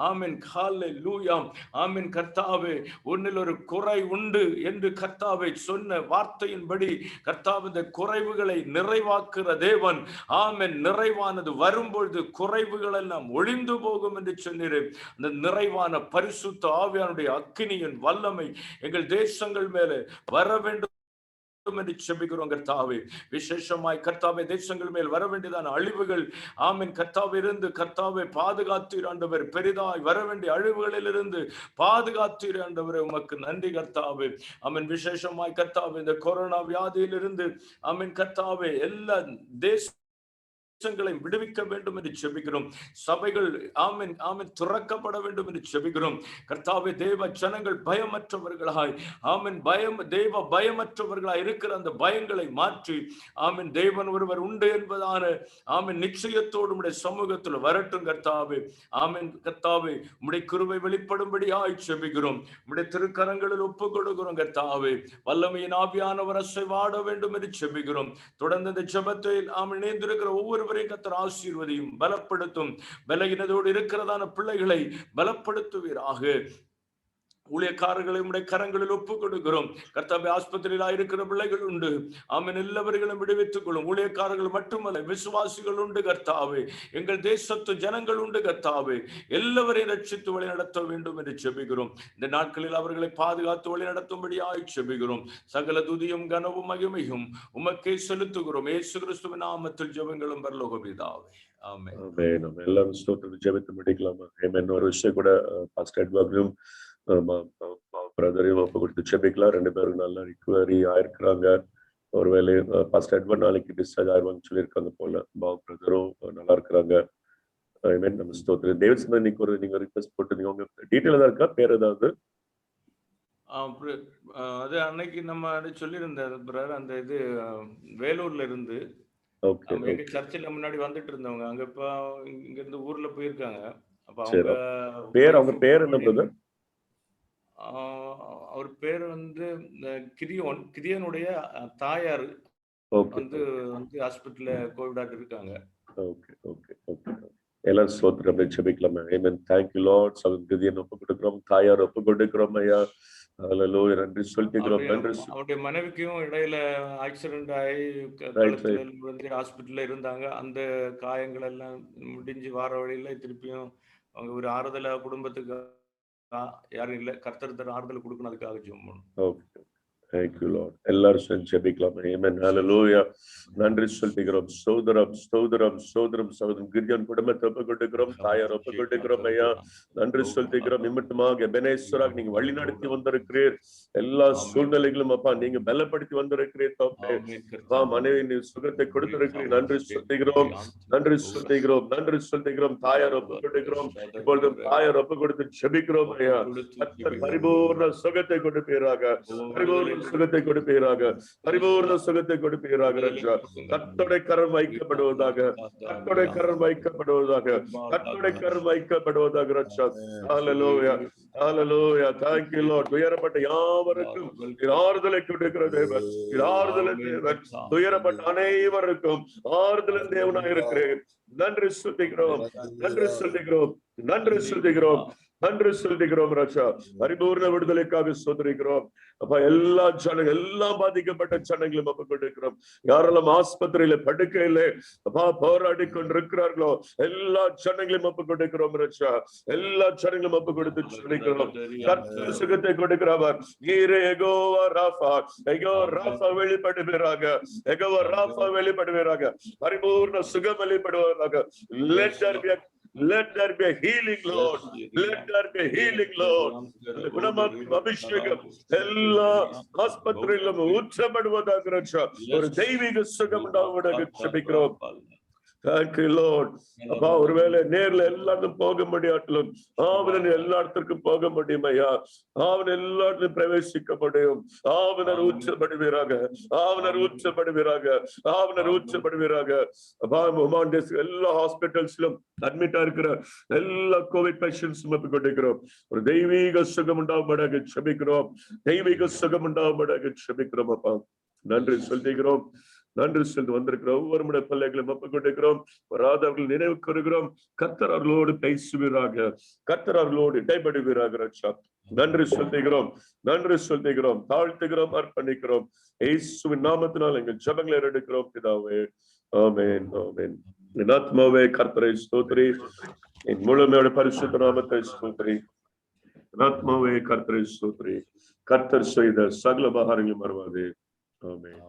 ஆமென். ஹல்லேலூயா. ஆமென். கர்த்தாவே, உன்னில் ஒரு குறை உண்டு என்று கர்த்தாவே சொன்ன வார்த்தையின்படி கர்த்தாவே இந்த குறைவுகளை நிறைவாக்குற தேவன். ஆமென். நிறைவானது வரும்பொழுது குறைவுகள் எல்லாம் ஒழிந்து போகும் என்று சொன்னீரே. அந்த நிறைவான பரிசுத்த ஆவியானுடைய அக்கினியின் வல்லமை எங்கள் தேசங்கள் மேலே வர வேண்டும் என்று செபிக்கிறோம் கர்த்தாவே. விசேஷமாய் கர்த்தாவே தேசங்கள் மேல் வர வேண்டியதான அழிவுகள், ஆமென் கர்த்தாவே இருந்து கர்த்தாவே பாதுகாத்தீர் ஆண்டவர். பெரிதாய் வர வேண்டிய அழிவுகளில் இருந்து பாதுகாத்தீர் ஆண்டவரே. உமக்கு நன்றி கர்த்தாவே. ஆமென். விசேஷமாய் கர்த்தாவே இந்த கொரோனா வியாதியில் இருந்து ஆமென் கர்த்தாவே எல்லா விடுவிக்க வேண்டும் என்று செபிக்கிறோம். சபைகள் ஆமென் ஆமென் துறக்கப்பட வேண்டும் என்று செபிக்கிறோம் கர்த்தாவே. தேவ ஜனங்கள் பயமற்றவர்களாய் ஆமென் தேவ பயமற்றவர்களாய் இருக்கிற அந்த பயங்களை மாற்றி ஆமென் தேவன் ஒருவர் உண்டு என்பதான ஆமென் நிச்சயத்தோடு உம்முடைய சமூகத்தில் வரட்டும் கர்த்தாவே. ஆமென் கர்த்தாவே, உம்முடைய கிருபை வெளிப்படும்படியாய் செபிக்கிறோம். உம்முடைய திருக்கரங்களில் ஒப்பு கொடுக்கிறோம் கர்த்தாவே. வல்லமையின் ஆவியானவர் அசைவாட வேண்டும் என்று செபிக்கிறோம். தொடர்ந்து இந்த ஜெபத்தை ஆமென் இணைந்திருக்கிற ஒவ்வொரு கர்த்தர் ஆசீர்வதியும், பலப்படுத்தும். பலகீனத்தோடு இருக்கிறதான பிள்ளைகளை பலப்படுத்துவீராக. ஊழியக்காரர்களை உடைய கரங்களில் ஒப்புக் கொடுக்கிறோம் கர்த்தாவே. ஆஸ்பத்திரியில் இருக்கிற பிள்ளைகள் உண்டு, ஆமென். எல்லாவர்களும் விடுவித்துக் கொள்ளும். ஊழியக்காரர்கள் மட்டுமல்ல, விசுவாசிகள் உண்டு கர்த்தாவே. எங்கள் தேசத்து ஜனங்கள் உண்டு கர்த்தாவே. எல்லாவரையும் ரட்சித்து வழி நடத்த வேண்டும் என்று செபிக்கிறோம். இந்த நாட்களில் அவர்களை பாதுகாத்து வழி நடத்தும்படியாய் செபிக்கிறோம். சகல துதியும் கனவும் மகிமையும் உமக்கே செலுத்துகிறோம். இயேசு கிறிஸ்துவின் நாமத்தில் ஜெபங்களும் பரலோக பிதாவே. ஆமென். ஆமென். நம்ம எல்லாரும் ஸ்தோத்திரத்தை ஜெபித்து முடிக்கலாமா? ஆமென். ஒரு விஷயம் கூட பாஸ்டர் எட்வர்டும் பிரதரையும் ஒப்பு கொடுத்து செபிக்கலாம். 2 பேரும் நல்லா ரிகவரி ஆயிருக்கிறாங்க. ஒருவேளை பாஸ்டர் எட்வர்ட் நாளைக்கு டிஸ்சார்ஜ் ஆயிருவாங்க சொல்லியிருக்காங்க போல. பிரதரும் நல்லா இருக்கிறாங்க. ஆமென். நம்ம ஸ்தோத்திரம். டேவிட் இன்னைக்கு நீங்க ரிக்வெஸ்ட் போட்டுருந்தீங்க, உங்க டீட்டெயில் ஏதாவது இருக்கா? பேர் ஏதாவது? அது அன்னைக்கு நம்ம சொல்லியிருந்தேன் பிரதர். அந்த இது வேலூர்ல இருந்து எங்க சர்ச்சில் முன்னாடி வந்துட்டு இருந்தவங்க அங்க இப்ப இங்க இருந்து ஊர்ல போயிருக்காங்க. அப்ப அவங்க பேர் என்ன பிரதர்? அவர் பேர் கிரியோனுடைய தாயார் வந்து ஹாஸ்பிட்டல்ல கோவிட் இருக்காங்க. Okay okay okay. எல்லாம் ஸ்தோத்திரம் அப்படியே ஜெபிக்கலாமா? ஆமென். Thank you Lord. கிரியோன் ஒப்பு கொடுக்கிறோம், தாயார் ஒப்பு கொடுக்கிறோம் ஐயா. ஹல்லேலூயா. நன்றி சொல்லிக்கிறோம். நன்றி. அவருடைய மனைவிக்கும் இடையில ஆக்சிடென்ட் ஆகி ஹாஸ்பிட்டல்ல இருந்தாங்க. அந்த காயங்கள் எல்லாம் முடிஞ்சு வார வழியில திருப்பியும் அவங்க ஒரு ஆறுதல குடும்பத்துக்கு யாரும் இல்ல, கர்த்தர் தர ஆறுதல் கொடுக்கணும், அதுக்காக ஜெபம் பண்ணணும். ஓகே. Thank you Lord. எல்லாரும் ஜெபிக்கலாம். ஆமென். ஹல்லேலூயா. நன்றி சொல்லிக்கிறோம். ஸ்தோத்திரம் ஸ்தோத்திரம் ஸ்தோத்திரம். சகோதரன் கிரியோன் குடும்பத்தை ஒப்பு கொடுக்கிறோம், தாயார் ஒப்பு கொடுக்கிறோம் ஐயா. நன்றி சொல்லிக்கிறோம். நிமித்தமாக எபனேஸ்வராக நீங்க வழி நடத்தி வந்திருக்கிறீர். எல்லா சூழ்நிலைகளும் அப்பா நீங்க பலப்படுத்தி வந்திருக்கிறீர். மனைவி சுகத்தை கொடுத்திருக்கிறீர். நன்றி சொல்லிக்கிறோம். நன்றி சொல்லிக்கிறோம். நன்றி சொல்லிக்கிறோம். தாயார் ஒப்பு கொடுக்கிறோம். இப்பொழுது தாயார் ஒப்பு கொடுத்து ஜெபிக்கிறோம் ஐயா. பரிபூர்ண சுகத்தை கொடுப்பீராக, பரிபூர்ண சுகத்தை கொடுப்பீராக, பரிபூர்ண சுகத்தை கொடுப்பீராக. கர்த்தருடைய கரம் வைக்கப்படுவதாக, கர்த்தருடைய கரம் வைக்கப்படுவதாக, கர்த்தருடைய கரம் வைக்கப்படுவதாக. ஹல்லேலூயா. ஹல்லேலூயா. Thank you Lord. துயரப்பட்ட யாவருக்கும் ஆறுதலை கொடுக்கிற தேவன், ஆறுதலை தேவன். துயரப்பட்ட அனைவருக்கும் ஆறுதலின் தேவனாக இருக்கிறேன். நன்றி சொல்லுகிறோம். நன்றி சொல்லுகிறோம். நன்றி சொல்லுகிறோம். நன்றி சொல்லுகிறோம் ராஜா. பரிபூர்ண விடுதலைக்காக சோதரிக்கிறோம் அப்பா. எல்லா ஜனங்கள், எல்லா பாதிக்கப்பட்ட ஜனங்களும் அப்ப கொண்டிருக்கிறோம். யாரெல்லாம் ஆஸ்பத்திரியில படுக்கையில அப்பா போராடி கொண்டிருக்கிறார்களோ எல்லா ஜனங்களையும் அப்ப கொடுக்கிறோம் ராஜா. எல்லா ஜனங்களும் அப்ப கொடுத்து சொல்லிக்கிறோம். கர்த்தர் சுகத்தை கொடுக்கிறவர் நீரே. யெகோவா ராஃபா, யெகோவா ராஃபா வெளிப்படுவீராக, யெகோவா ராஃபா வெளிப்படுவீராக, பரிபூர்ண சுகம் வெளிப்படுவதாக. Let there be a healing, Lord. Let there be a healing, Lord. அபிஷேகம் எல்லா ஆஸ்பத்திரியிலும் ஊற்றப்படுவதாக ராஜா. ஒரு தெய்வீக சுகம் உண்டாவதாக ஜெபிக்கிறோம். Thank you Lord. அப்பா ஒருவேளை நேர்ல எல்லாரும் போக முடியாட்டிலும் ஆவணன் எல்லா இடத்திற்கும் போக முடியும் ஐயா. ஆவணன் எல்லா இடத்திலும் பிரவேசிக்க முடியும். ஆவணர் ஊற்றப்படுவீராக, ஆவணர் ஊற்றப்படுவீராக, ஆவணர் ஊற்றப்படுவீராக. அப்பா எல்லா ஹாஸ்பிட்டல்ஸ்லும் அட்மிட்டா இருக்கிற எல்லா கோவிட் பேஷண்ட்ஸும் அப்படி கொண்டிருக்கிறோம். ஒரு தெய்வீக சுகம் உண்டாகும்படியாக ஜெபிக்கிறோம். தெய்வீக சுகம் உண்டாகும்படியாக ஜெபிக்கிறோம் அப்பா. நன்றி சொல்லுகிறோம். நன்றி செலுத்தி வந்திருக்கிறோம். ஒவ்வொரு முறை பிள்ளைகளும் ஒப்புக் கொண்டிருக்கிறோம். வராத அவர்கள் நினைவு கூறுகிறோம். கர்த்தர் அவர்களோடு பேசுவீராக, கர்த்தர் அவர்களோடு இடைபடுவீராக. ரட்சா நன்றி சொல்லுகிறோம், நன்றி சொல்லுகிறோம், தாழ்த்துகிறோம், அர்ப்பணிக்கிறோம். இயேசுவின் நாமத்தினால் எங்கள் ஜெபங்களை எடுக்கிறோம் பிதாவே. ஆமென், ஆமென். என் ஆத்மாவே கர்த்தரை ஸ்தோத்திரி, என் முழுமையோட பரிசுத்த நாமத்தை ஸ்தோத்திரி. என் ஆத்மாவே கர்த்தரை ஸ்தோத்திரி, கர்த்தர் செய்த சகல உபகாரங்களும் மறவாதே. ஆமென்.